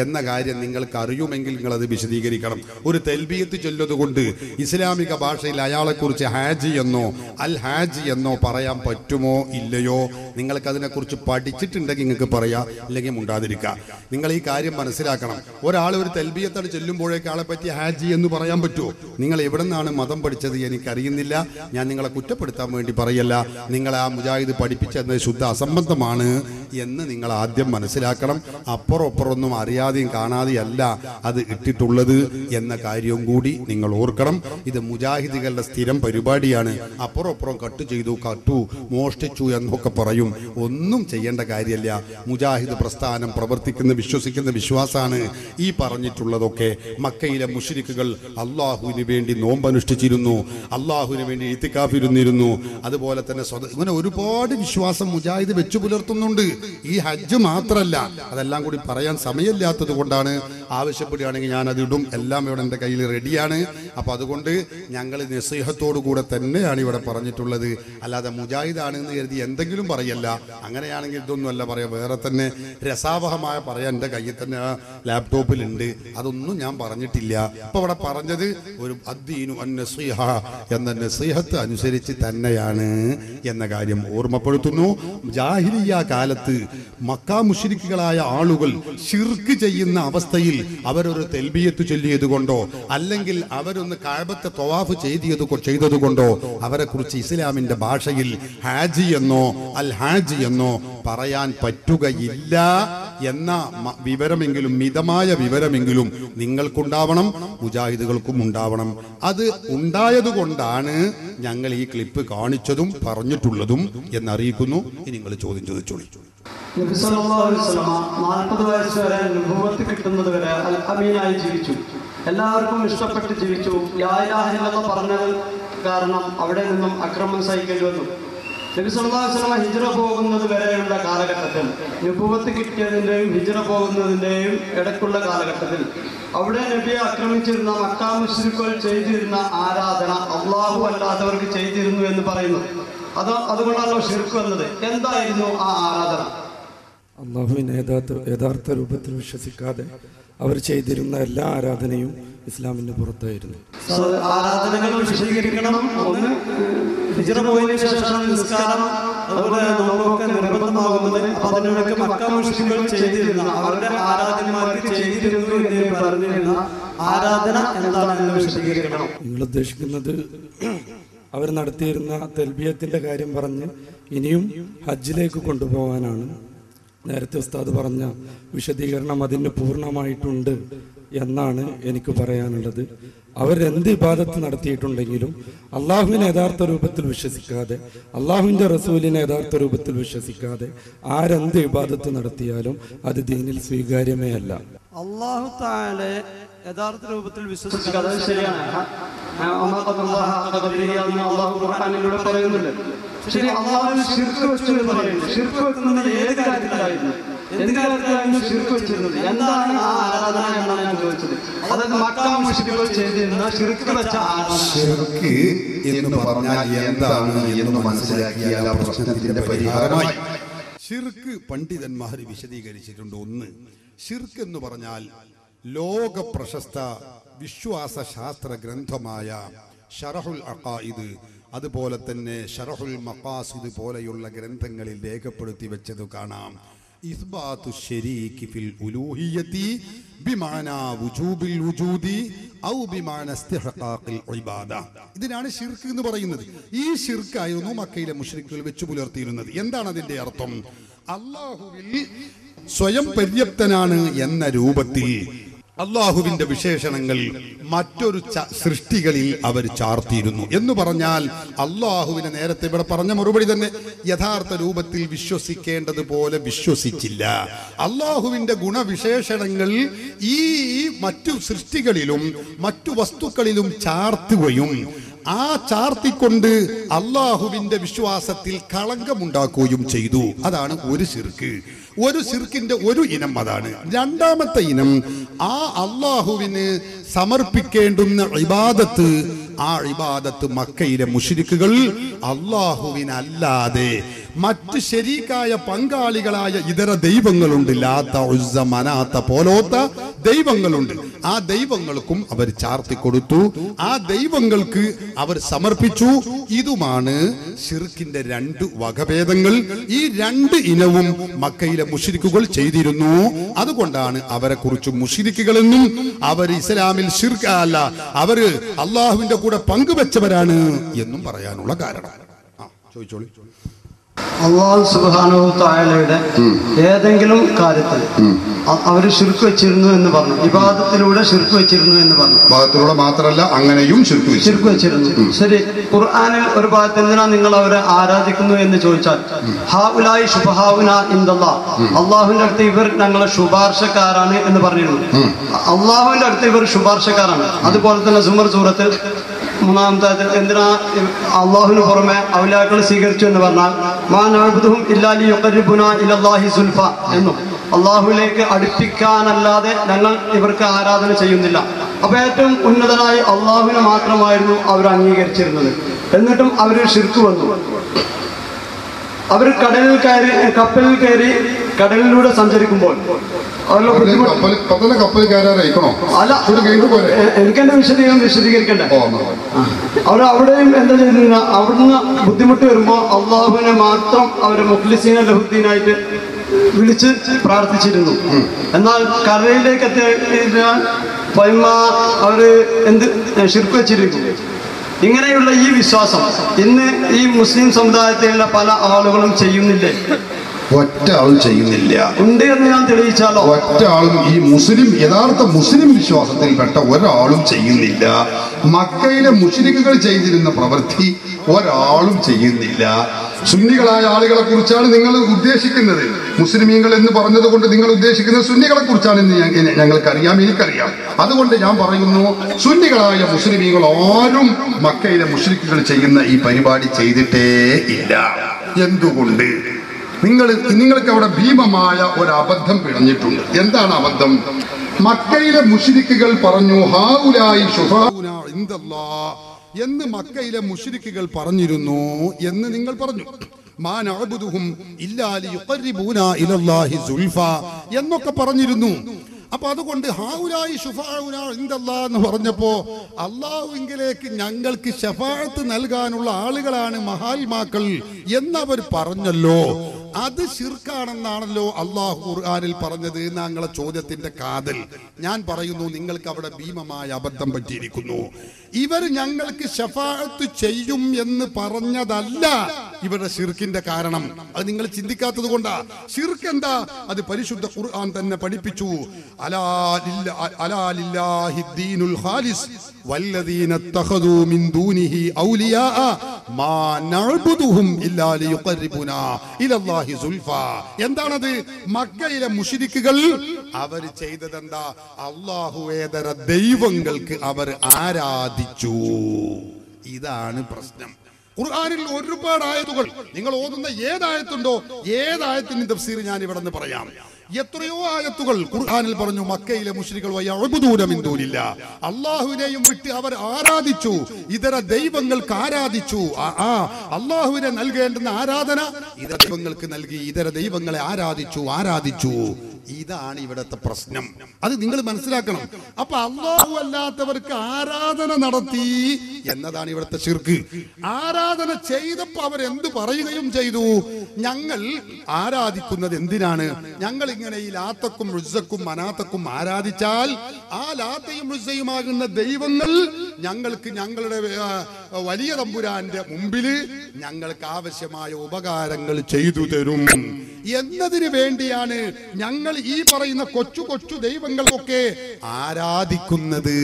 എന്ന കാര്യം നിങ്ങൾക്ക് അറിയുമെങ്കിൽ നിങ്ങളത് വിശദീകരിക്കണം. ഒരു തൽബിയത്ത് ചൊല്ലതുകൊണ്ട് ഇസ്ലാമിക ഭാഷയിൽ അയാളെക്കുറിച്ച് ഹാജ് എന്നോ അൽ ഹാജ് എന്നോ പറയാൻ പറ്റുമോ ഇല്ലയോ? നിങ്ങൾക്ക് അതിനെക്കുറിച്ച് പഠിച്ചിട്ടുണ്ടെങ്കിൽ നിങ്ങൾക്ക് പറയാം, ഇല്ലെങ്കിൽ മുണ്ടാതിരിക്കാം. നിങ്ങൾ ഈ കാര്യം മനസ്സിലാക്കണം. ഒരാൾ ഒരു തൽബിയത്തോട് ചെല്ലുമ്പോഴേക്ക് ആളെ പറ്റി ഹാജി എന്ന് പറയാൻ പറ്റുമോ? നിങ്ങൾ എവിടെ നിന്നാണ് മതം പഠിച്ചത് എനിക്കറിയുന്നില്ല. ഞാൻ നിങ്ങളെ കുറ്റപ്പെടുത്താൻ വേണ്ടി പറയല്ല. നിങ്ങളെ ആ മുജാഹിദ് പഠിപ്പിച്ചത് ശുദ്ധ അസംബന്ധമാണ് എന്ന് നിങ്ങൾ ആദ്യം മനസ്സിലാക്കണം. അപ്പുറമൊന്നും അറിയാതെയും കാണാതെയും അല്ല അത് ഇട്ടിട്ടുള്ളത് എന്ന കാര്യവും കൂടി നിങ്ങൾ ഓർക്കണം. ഇത് മുജാഹിദുകളുടെ സ്ഥിരം പരിപാടിയാണ്. അപ്പുറം കട്ട് ചെയ്തു, കട്ടു, മോഷ്ടിച്ചു എന്നൊക്കെ പറയും. ഒന്നും ചെയ്യേണ്ട കാര്യമില്ല. മുജാഹിദ് പ്രസ്ഥാനം പ്രവർത്തിക്കുന്ന വിശ്വസിക്കുന്ന വിശ്വാസാണ് ഈ പറഞ്ഞിട്ടുള്ളതൊക്കെ. മക്കയിലെ മുശ്രിക്കുകൾ അള്ളാഹുവിന് വേണ്ടി നോമ്പനുഷ്ഠിച്ചിരുന്നു, അള്ളാഹുവിന് വേണ്ടി ഇത്തിക്കാഫിരുന്നിരുന്നു. അതുപോലെ തന്നെ ഇങ്ങനെ ഒരുപാട് വിശ്വാസം മുജാഹിദ് വെച്ചു പുലർത്തുന്നുണ്ട്. ഈ ഹജ്ജ് മാത്രമല്ല, അതെല്ലാം കൂടി പറയാൻ സമയമില്ലാത്തത് കൊണ്ടാണ്. ആവശ്യപ്പെടുകയാണെങ്കിൽ ഞാൻ അതിടും. എല്ലാം ഇവിടെ എൻ്റെ കയ്യിൽ റെഡിയാണ്. അപ്പൊ അതുകൊണ്ട് ഞങ്ങൾ നസീഹത്തോടു കൂടെ തന്നെയാണ് ഇവിടെ പറഞ്ഞിട്ടുള്ളത്. അല്ലാതെ മുജാഹിദാണ് എന്ന് കരുതി എന്തെങ്കിലും പറയല്ല. അങ്ങനെയാണെങ്കിൽ ഇതൊന്നുമല്ല പറയാം. വേറെ തന്നെ രസാവഹമായ പറയാൻ എൻ്റെ കയ്യിൽ തന്നെ ലാപ്ടോപ്പിലുണ്ട്. അതൊന്നും ഞാൻ പറഞ്ഞിട്ടില്ല. ഇപ്പൊ ഇവിടെ പറഞ്ഞത് ഒരു അദ്ദീനു അന്നസീഹ എന്ന നസീഹത്ത് അനുസരിച്ച് തന്നെയാണ് എന്ന കാര്യം ഓർമ്മപ്പെടുത്തുന്നു. ജാഹിലിയ്യ കാലത്ത് മക്കാ മുശ്രിക്കുകളായ ആളുകൾ ശിർക്ക് ചെയ്യുന്ന അവസ്ഥയിൽ അവരൊരു തെൽബിയത്ത് ചൊല്ലിയത് കൊണ്ടോ അല്ലെങ്കിൽ അവരൊന്ന് കഅബത്തെ തവാഫ് ചെയ്തത് കൊണ്ടോ അവരെ കുറിച്ച് ഇസ്ലാമിന്റെ ഭാഷയിൽ ഹാജി എന്നോ അൽ ഹാജി എന്നോ പറയാൻ പറ്റുകയില്ല എന്ന വിവരമെങ്കിലും, മിതമായ വിവരമെങ്കിലും നിങ്ങൾക്കുണ്ടാവണം, മുജാഹിദുകൾക്കും ഉണ്ടാവണം. അത് ഉണ്ടായതുകൊണ്ടാണ് ഞങ്ങൾ ഈ ക്ലിപ്പ് കാണിച്ചതും പറഞ്ഞിട്ടുള്ളതും എന്നറിയിക്കുന്നു. ഇനി നിങ്ങൾ ചോദ്യം ചോദിച്ചോളൂ. നബി സല്ലല്ലാഹു അലൈഹി വസല്ലം 40 വയസ്സ് വരെ നുബുവത്ത് കിട്ടുന്നത് വരെ അൽ അമീനായി ജീവിച്ചു. എല്ലാവർക്കും ഇഷ്ടപ്പെട്ട് ജീവിച്ചു. ലാ ഇലാഹ ഇല്ലല്ലാഹ് പറഞ്ഞത് കാരണം അവിടെ നിന്നും അക്രമം സഹിക്കേണ്ടി വന്നു. നബി സല്ലല്ലാഹു അലൈഹി വസല്ലം ഹിജ്റ പോകുന്നത് വരെയുള്ള കാലഘട്ടത്തിൽ, നുബുവത്ത് കിട്ടിയതിൻ്റെയും ഹിജ്റ പോകുന്നതിൻ്റെയും ഇടയ്ക്കുള്ള കാലഘട്ടത്തിൽ അവിടെ നബിയെ ആക്രമിച്ചിരുന്ന മക്കാ മുശ്രിക്കുകൾ ചെയ്തിരുന്ന ആരാധന അള്ളാഹു അല്ലാത്തവർക്ക് ചെയ്തിരുന്നു എന്ന് പറയുന്നു. അതുകൊണ്ടാണല്ലോ ശിർക്ക് വന്നത്. എന്തായിരുന്നു ആ ആരാധന? അള്ളാഹുവിനെ യഥാർത്ഥ രൂപത്തിൽ വിശ്വസിക്കാതെ അവർ ചെയ്തിരുന്ന എല്ലാ ആരാധനയും ഇസ്ലാമിന്റെ പുറത്തായിരുന്നു. ആരാധനകൾ വിശദീകരിക്കണം. ഒന്ന്, ഹിജ്റ പോയതിനു ശേഷം നിസ്കാരം, അതുപോലെ നോമ്പൊക്കെ നിർബന്ധമാകുന്നത് അതിനൊക്കെ മക്കാ മുശ്രിക്കുകൾ ചെയ്തിരുന്ന അവരുടെ ആരാധനമാർക്ക് ചെയ്തിരുന്നു എന്ന് പറഞ്ഞിരുന്ന ആരാധന എന്താണെന്ന് വിശദീകരിക്കണം. നിങ്ങൾ ഉദ്ദേശിക്കുന്നത് അവർ നടത്തിയിരുന്ന തൽബിയത്തിന്റെ കാര്യം പറഞ്ഞ് ഇനിയും ഹജ്ജിലേക്ക് കൊണ്ടുപോകാനാണ്. നേരത്തെ ഉസ്താദ് പറഞ്ഞ വിശദീകരണം അതിന് പൂർണ്ണമായിട്ടുണ്ട് എന്നാണ് എനിക്ക് പറയാനുള്ളത്. അവരെന്ത് ഇബാദത്ത് നടത്തിയിട്ടുണ്ടെങ്കിലും അള്ളാഹുവിനെ യഥാർത്ഥ രൂപത്തിൽ വിശ്വസിക്കാതെ, അള്ളാഹുവിൻ്റെ റസൂലിനെ യഥാർത്ഥ രൂപത്തിൽ വിശ്വസിക്കാതെ ആരെന്ത് ഇബാദത്ത് നടത്തിയാലും അത് ദീനിൽ സ്വീകാര്യമേ അല്ല. അള്ളാഹു തആല യഥാർത്ഥ രൂപത്തിൽ വിശ്വസിക്കാതെ ശരിയാണ്. അള്ളാഹു ഖുർആനിലൂടെ പറയുന്നുണ്ട്. ശരി, അള്ളാഹുവിനെ ശിർക്ക് വെച്ചു എന്ന് പറയുന്നു. ശിർക്ക് വെക്കുന്നത് ഏത് കാര്യത്തിലായിരുന്നു? എന്ത് കാര്യത്തിലായിരുന്നു ശിർക്ക് വെച്ചിരുന്നത്? എന്താണ് ആ ആരാധന എന്നാണ് ഞാൻ ചോദിച്ചത്. അതായത് മക്കാ മുശ്രിക്കുകൾ ചെയ്തിരുന്ന ശിർക്ക് വെച്ച ആരാധന. ശിർക്ക് എന്ന് പറഞ്ഞാൽ എന്താണ് എന്ന് മനസ്സിലാക്കിയാൽ ആ പ്രശ്നത്തിന്റെ പരിഹാരമായി. ശിർക്ക് പണ്ഡിതന്മാർ വിശദീകരിച്ചിട്ടുണ്ട്. ഒന്ന്, ശിർക്ക് എന്ന് പറഞ്ഞാൽ ലോക പ്രശസ്ത വിശ്വാസ ശാസ്ത്ര ഗ്രന്ഥമായ ശറഹുൽ അഖായിദ്, അതുപോലെ തന്നെ ശറഹുൽ മഖാസിദ് പോലെയുള്ള ഗ്രന്ഥങ്ങളിൽ രേഖപ്പെടുത്തി വെച്ചത് കാണാം. ഇസ്ബാത്തു ശരീകി ഫിൽ ഉലൂഹിയ്യതി ബിമാനാ വുജൂബിൽ വുജൂദി ഔ ബിമാനാ ഇസ്തിഹ്ഖാഖിൽ ഇബാദ. ഇതിനാണ് ശിർക്ക് എന്ന് പറയുന്നത്. ഈ ശിർക്കായിരുന്നു മക്കയിലെ മുശ്രിക്കുകൾ വെച്ചു പുലർത്തിയിരുന്നത്. എന്താണ് അതിന്റെ അർത്ഥം? അല്ലാഹുവിൽ സ്വയം പര്യാപ്തനാണ് എന്ന രൂപത്തിൽ അള്ളാഹുവിന്റെ വിശേഷണങ്ങൾ മറ്റൊരു സൃഷ്ടികളിൽ അവർ ചാർത്തിയിരുന്നു എന്ന് പറഞ്ഞാൽ അള്ളാഹുവിനെ നേരത്തെ ഇവിടെ പറഞ്ഞ മറുപടി തന്നെ യഥാർത്ഥ രൂപത്തിൽ വിശ്വസിക്കേണ്ടതുപോലെ വിശ്വസിച്ചില്ല. അള്ളാഹുവിന്റെ ഗുണവിശേഷണങ്ങൾ ഈ മറ്റു സൃഷ്ടികളിലും മറ്റു വസ്തുക്കളിലും ചാർത്തുകയും ആ ചാർത്തിക്കൊണ്ട് അള്ളാഹുവിന്റെ വിശ്വാസത്തിൽ കളങ്കമുണ്ടാക്കുകയും ചെയ്തു. അതാണ് ഒരു ശിർക്ക്. ഒരു ശിർക്കിന്റെ ഒരു ഇനം അതാണ്. രണ്ടാമത്തെ ഇനം, ആ അള്ളാഹുവിന് സമർപ്പിക്കേണ്ടുന്ന ഇബാദത്ത് ആ ഇബാദത്ത് മക്കയിലെ മുശ്രിക്കുകൾ അല്ലാഹുവിനല്ലാതെ മറ്റ് ശരീക്കായ പങ്കാളികളായ ഇതര ദൈവങ്ങളുണ്ട്. ലാത്ത, ഉസ്സ, മനാത്ത പോലോത്ത ദൈവങ്ങളുണ്ട്. ആ ദൈവങ്ങൾക്കും അവർ ചാർത്തി കൊടുത്തു, ആ ദൈവങ്ങൾക്ക് അവർ സമർപ്പിച്ചു. ഇതുമാണ് ശിർക്കിന്റെ രണ്ട് വകഭേദങ്ങൾ. ഈ രണ്ട് ഇനവും മക്കയിലെ മുശ്രിക്കുകൾ ചെയ്തിരുന്നു. അതുകൊണ്ടാണ് അവരെ കുറിച്ച് മുശ്രിക്കുകളെന്നും അവർ ഇസ്ലാമിൽ ശിർക്ക് അല്ല, അവര് അള്ളാഹുവിന്റെ കൂടെ പങ്കുവെച്ചവരാണ് എന്നും പറയാനുള്ള കാരണം. ചോദിച്ചോളൂ. അല്ലാഹു സുബ്ഹാനഹു വ തആലയുടെ ഏതെങ്കിലും കാര്യത്തിൽ അവർ ശിർക്ക് വെച്ചിരുന്നു എന്ന് പറഞ്ഞു, ഇബാദത്തിലൂടെ ശിർക്ക് വെച്ചിരുന്നു എന്ന് പറഞ്ഞു. ഇബാദത്തിലൂടെ മാത്രമല്ല, അങ്ങനെയും ശിർക്ക് വെച്ചിരുന്നു. ശരി, ഖുർആനിൽ ഒരു ഭാഗത്ത് എന്തിനാ നിങ്ങൾ അവരെ ആരാധിക്കുന്നു എന്ന് ചോദിച്ചാൽ, ഹൗലായി ശുഫഹാഉന ഇൻദല്ലാഹ്, അള്ളാഹുവിന്റെ അടുത്ത് ഇവർ ഞങ്ങളെ ശുപാർശക്കാരാണ് എന്ന് പറഞ്ഞിരുന്നു. അള്ളാഹുവിന്റെ അടുത്ത് ഇവർ ശുപാർശക്കാരാണ്. അതുപോലെ തന്നെ സുമർ സൂറത്തിൽ 3-ാമത്തെ എന്തിനാ അള്ളാഹുവിന് പുറമെ ഔലിയാക്കൾ സ്വീകരിച്ചു എന്ന് പറഞ്ഞാൽ, മാ നഅ്ബുദുഹും ഇല്ലാ ലിയുഖർരിബുനാ ഇലല്ലാഹി സുൽഫ എന്നും, അള്ളാഹുവിലേക്ക് അടുപ്പിക്കാനല്ലാതെ ഞങ്ങൾ ഇവർക്ക് ആരാധന ചെയ്യുന്നില്ല. അപ്പൊ ഏറ്റവും ഉന്നതനായി അള്ളാഹുവിനെ മാത്രമായിരുന്നു അവർ അംഗീകരിച്ചിരുന്നത്. എന്നിട്ടും അവർ ശിർക്ക് വന്നു. അവർ കപ്പലിൽ കയറി കടലിലൂടെ സഞ്ചരിക്കുമ്പോൾ എനിക്കെന്റെ വിശദീകരിക്കണ്ടേ? അവർ അവിടെയും എന്താ ചെയ്തിരുന്ന, അവിടുന്ന് ബുദ്ധിമുട്ട് വരുമ്പോ അള്ളാഹുവിനെ മാത്രം അവരെ മുഖ്ലിസീന ലഹുദ്ദീനായിട്ട് വിളിച്ച് പ്രാർത്ഥിച്ചിരുന്നു. എന്നാൽ കരയിലേക്ക് എത്തിയാൽ അവര് എന്ത് ശിർക്ക് വെച്ചിരിക്കും. ഇങ്ങനെയുള്ള ഈ വിശ്വാസം ഇന്ന് ഈ മുസ്ലിം സമുദായത്തിലുള്ള പല ആളുകളും ചെയ്യുന്നില്ലേ? ഒറ്റ ആളും ചെയ്യുന്നില്ല. ഉണ്ട് എന്ന് ഞാൻ തെളിയിച്ചാലോ? ഒറ്റ ആളും ഈ യഥാർത്ഥ മുസ്ലിം വിശ്വാസത്തിൽപ്പെട്ട ഒരാളും ചെയ്യുന്നില്ല. മക്കയിലെ മുശ്രിക്കുകൾ ചെയ്തിരുന്ന പ്രവൃത്തി ഒരാളും ചെയ്യുന്നില്ല. സുന്നികളായ ആളുകളെ കുറിച്ചാണ് നിങ്ങൾ ഉദ്ദേശിക്കുന്നത്. മുസ്ലിമീങ്ങൾ എന്ന് പറഞ്ഞത് കൊണ്ട് നിങ്ങൾ ഉദ്ദേശിക്കുന്നത് സുന്നികളെ കുറിച്ചാണെന്ന് ഞങ്ങൾക്കറിയാം, എനിക്കറിയാം. അതുകൊണ്ട് ഞാൻ പറയുന്നു, സുന്നികളായ മുസ്ലിമീങ്ങൾ ആരും മക്കയിലെ മുശ്രിക്കുകൾ ചെയ്യുന്ന ഈ പരിപാടി ചെയ്തിട്ടേ ഇല്ല. എന്തുകൊണ്ട്? നിങ്ങൾക്ക് അവിടെ ഭീമമായ ഒരു അബദ്ധം പിണഞ്ഞിട്ടുണ്ട്. എന്താണ് അബദ്ധം? മക്കയിലെ മുശ്രിക്കുകൾ പറഞ്ഞു ഹൗലായി ശുഫാഉന ഇൻദല്ലാഹ് എന്ന് മക്കയിലെ മുശ്രിക്കുകൾ പറഞ്ഞിരുന്നു എന്ന് നിങ്ങൾ പറഞ്ഞു. മാ നഅ്ബുദുഹും ഇല്ലാ ലിയുഖർരിബൂനാ ഇലല്ലാഹി സുൽഫ എന്നൊക്കെ പറഞ്ഞിരുന്നു. അപ്പൊ അതുകൊണ്ട് ഹൗലായി ശുഫാഉന ഇൻദല്ലാഹ് എന്ന് പറഞ്ഞപ്പോ അള്ളാഹുവിലേക്ക് ഞങ്ങൾക്ക് ശഫാഅത്ത് നൽകാനുള്ള ആളുകളാണ് മഹാത്മാക്കൾ എന്നവർ പറഞ്ഞല്ലോ. അത് ശിർക്കാണെന്നാണല്ലോ അള്ളാഹു ഖുർആനിൽ പറഞ്ഞത്. ഞങ്ങളെ ചോദ്യത്തിന്റെ കാതൽ ഞാൻ പറയുന്നു, നിങ്ങൾക്ക് അവിടെ ഭീമമായ അബദ്ധം പറ്റിയിരിക്കുന്നു. ഇവർ ഞങ്ങൾക്ക് ശഫാഅത്ത് ചെയ്യും എന്ന് പറഞ്ഞതല്ല ഇവരുടെ ശിർക്കിന്റെ കാരണം. അത് നിങ്ങൾ ചിന്തിക്കാത്തത് കൊണ്ടാ. ശിർക്ക് എന്താ? അത് പരിശുദ്ധ ഖുർആൻ തന്നെ പഠിപ്പിച്ചു. അലാ ലില്ലാഹി ദീനുൽ ഖാലിസ് വല്ലദീന ഇത്തഖദൂ മിൻ ദൂനിഹി ഔലിയാ മാ നഅ്ബുദുഹും ഇല്ലാ ലിയുഖർരിബുനാ ഇലല്ലാഹി സുൽഫ. എന്താണത്? മക്കയിലെ മുശ്രിക്കുകൾ അവർ ചെയ്തതെന്താ? അല്ലാഹുവേതര ദൈവങ്ങൾക്ക് അവർ ആരാധിച്ചു. ഇതാണ് പ്രശ്നം. ഖുർആനിൽ ഒരുപാട് ആയത്തുകൾ നിങ്ങൾ ഓതുന്ന ഏതായത്തുണ്ടോ, ഏതായത്തിന്റെ തഫ്സീർ ഞാൻ ഇവിടെ നിന്ന് പറയാം. എത്രയോ ആയത്തുകൾ ഖുർആനിൽ പറഞ്ഞു മക്കയിലെ മുശ്രിക്കുകൾ വയഅ്ബുദൂന മിൻ ദൂനില്ലാ, അല്ലാഹുവിനെയും വിട്ട് അവർ ആരാധിച്ചു, ഇതര ദൈവങ്ങൾക്ക് ആരാധിച്ചു. അല്ലാഹുവിനെ നൽകേണ്ടുന്ന ആരാധന ഇതര ദൈവങ്ങൾക്ക് നൽകി, ഇതര ദൈവങ്ങളെ ആരാധിച്ചു. ഇതാണ് ഇവിടത്തെ പ്രശ്നം. അത് നിങ്ങൾ മനസ്സിലാക്കണം. അപ്പൊ അല്ലാഹു അല്ലാത്തവർക്ക് ആരാധന നടത്തി എന്നതാണ് ഇവിടുത്തെ ശിർക്ക്. ആരാധന ചെയ്തപ്പോ അവരെന്ത് പറയുകയും ചെയ്തു? ഞങ്ങൾ ആരാധിക്കുന്നത് എന്തിനാണ്? ഞങ്ങൾ ഇങ്ങനെ ഈ ലാത്തക്കും റുസ്സക്കും മനാത്തക്കും ആരാധിച്ചാൽ ആ ലാത്തയും റുസ്സയുമാകുന്ന ദൈവങ്ങൾ ഞങ്ങൾക്ക് ഞങ്ങളുടെ വലിയ തമ്പുരാന്റെ മുമ്പിൽ ഞങ്ങൾക്ക് ആവശ്യമായ ഉപകാരങ്ങൾ ചെയ്തു തരും എന്നതിന് വേണ്ടിയാണ് ഞങ്ങൾ ഈ പറയുന്ന കൊച്ചു കൊച്ചു ദൈവങ്ങളൊക്കെ ആരാധിക്കുന്നത്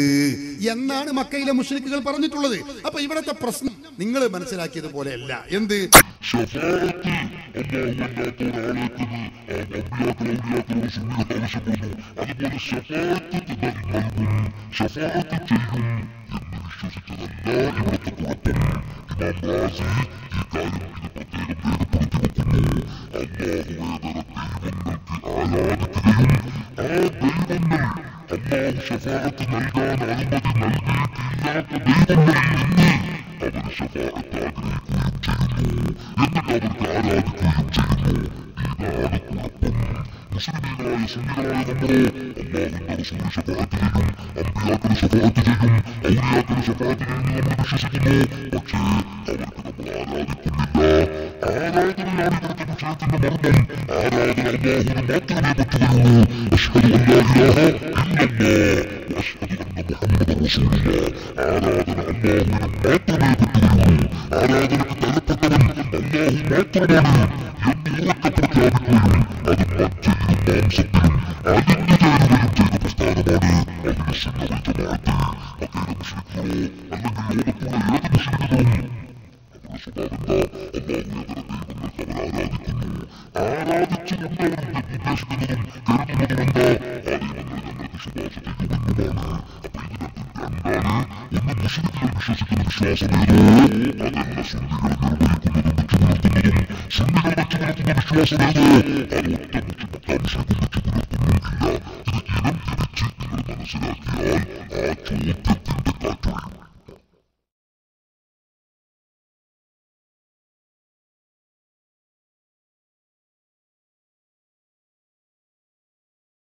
എന്നാണ് മക്കയിലെ മുശ്രിക്കുകൾ പറഞ്ഞിട്ടുള്ളത്. അപ്പൊ ഇവിടത്തെ പ്രശ്നം നിങ്ങൾ മനസ്സിലാക്കിയതുപോലെയല്ല. എന്ത് അല്ലാഹു ശഫാഅത്ത് നൽകാൻ അനുമതി നൽകിയിട്ടില്ലാത്ത ദൈവങ്ങളിൽ നിന്ന് അവർ ശഫാഅത്ത് ആഗ്രഹിക്കുകയും ചെയ്യുന്നു, എന്നിട്ട് അവർക്ക് ആരാധിക്കുകയും ചെയ്യുന്നു. ഇതാണ് കുഴപ്പം. മുസ്ലിമീങ്ങളായ സുന്നികളായ നമ്മളോ അല്ലാഹുവിന്റെ റസൂൽ ശഫാഅത്ത് ചെയ്യും, അമ്പിയാക്കൾ ശഫാഅത്ത് ചെയ്യും, ഔലിയാക്കൾ ശഫാഅത്ത് ചെയ്യുന്നു നമ്മൾ വിശ്വസിക്കുന്നു. പക്ഷേ അവർക്ക് നമ്മൾ ആരാധിക്കുന്നില്ല. ആരാധനയാണ് ഇവിടുത്തെ വിഷയത്തിന്റെ മർമ്മം. ആരാധന അല്ലാഹുവിന് മാത്രമേ പറ്റുകയുള്ളൂ. അശ്ഹദു അല്ലാ ഇലാഹ ഇല്ലല്ലാഹ് വഅശ്ഹദു അന്ന മുഹമ്മദൻ റസൂലുള്ളാഹ്. ആരാധന അല്ലാഹുവിന് മാത്രമേ പറ്റുകയുള്ളൂ. ആരാധനക്ക് തലപ്പെട്ടവൻ അല്ലാഹു മാത്രമാണ് എന്ന് ഉറക്കെ പ്രഖ്യാപിക്കുകയും അത് മജ്ജയിലും മാംസത്തിലും അലിഞ്ഞു ചേരുകയും ചെയ്ത പ്രസ്ഥാനമാണ് അഹ്ലുസുന്ന വൽ ജമാഅത്ത്. മക്കയിലെ മുശ്രിക്കുകളോ അല്ലെങ്കിൽ ലോകത്തുള്ള ഏത് മുശ്രിക്കുകളും അവരുടെ സ്വഭാവം എന്താ? അല്ലാഹുവിനെ ദൈവങ്ങൾക്ക് അവർ ആരാധിക്കുന്നു. ആരാധിച്ചുകൊണ്ട് അവർ ഉദ്ദേശിക്കുന്നതും കരുതുന്നതും എന്താ? ആ ദൈവങ്ങൾ ഞങ്ങൾക്ക് ശുപാർശ ചെയ്യുമെന്നുമാണ്. അപ്പൊ ഇതിനകത്ത് രണ്ടാണ്. ഒന്ന് മുശ്രിക്കുകൾ വിശ്വസിക്കുന്ന വിശ്വാസമേതോ അതല്ല സുന്നികൾ നിർവഹിക്കുന്നതും വെച്ചു പുലർത്തുന്നതും. സുന്നികൾ വെച്ചു പുലർത്തുന്ന വിശ്വാസമേതോ അത് ഒറ്റ മുസ്ലിം വെച്ചു പുലർത്തുന്നുമില്ല. ഇത് ഇനം തിരിച്ച് നിങ്ങൾ മനസ്സിലാക്കിയാൽ ആ ചോദ്യത്തിന്റെ കാറ്റൊഴിയും.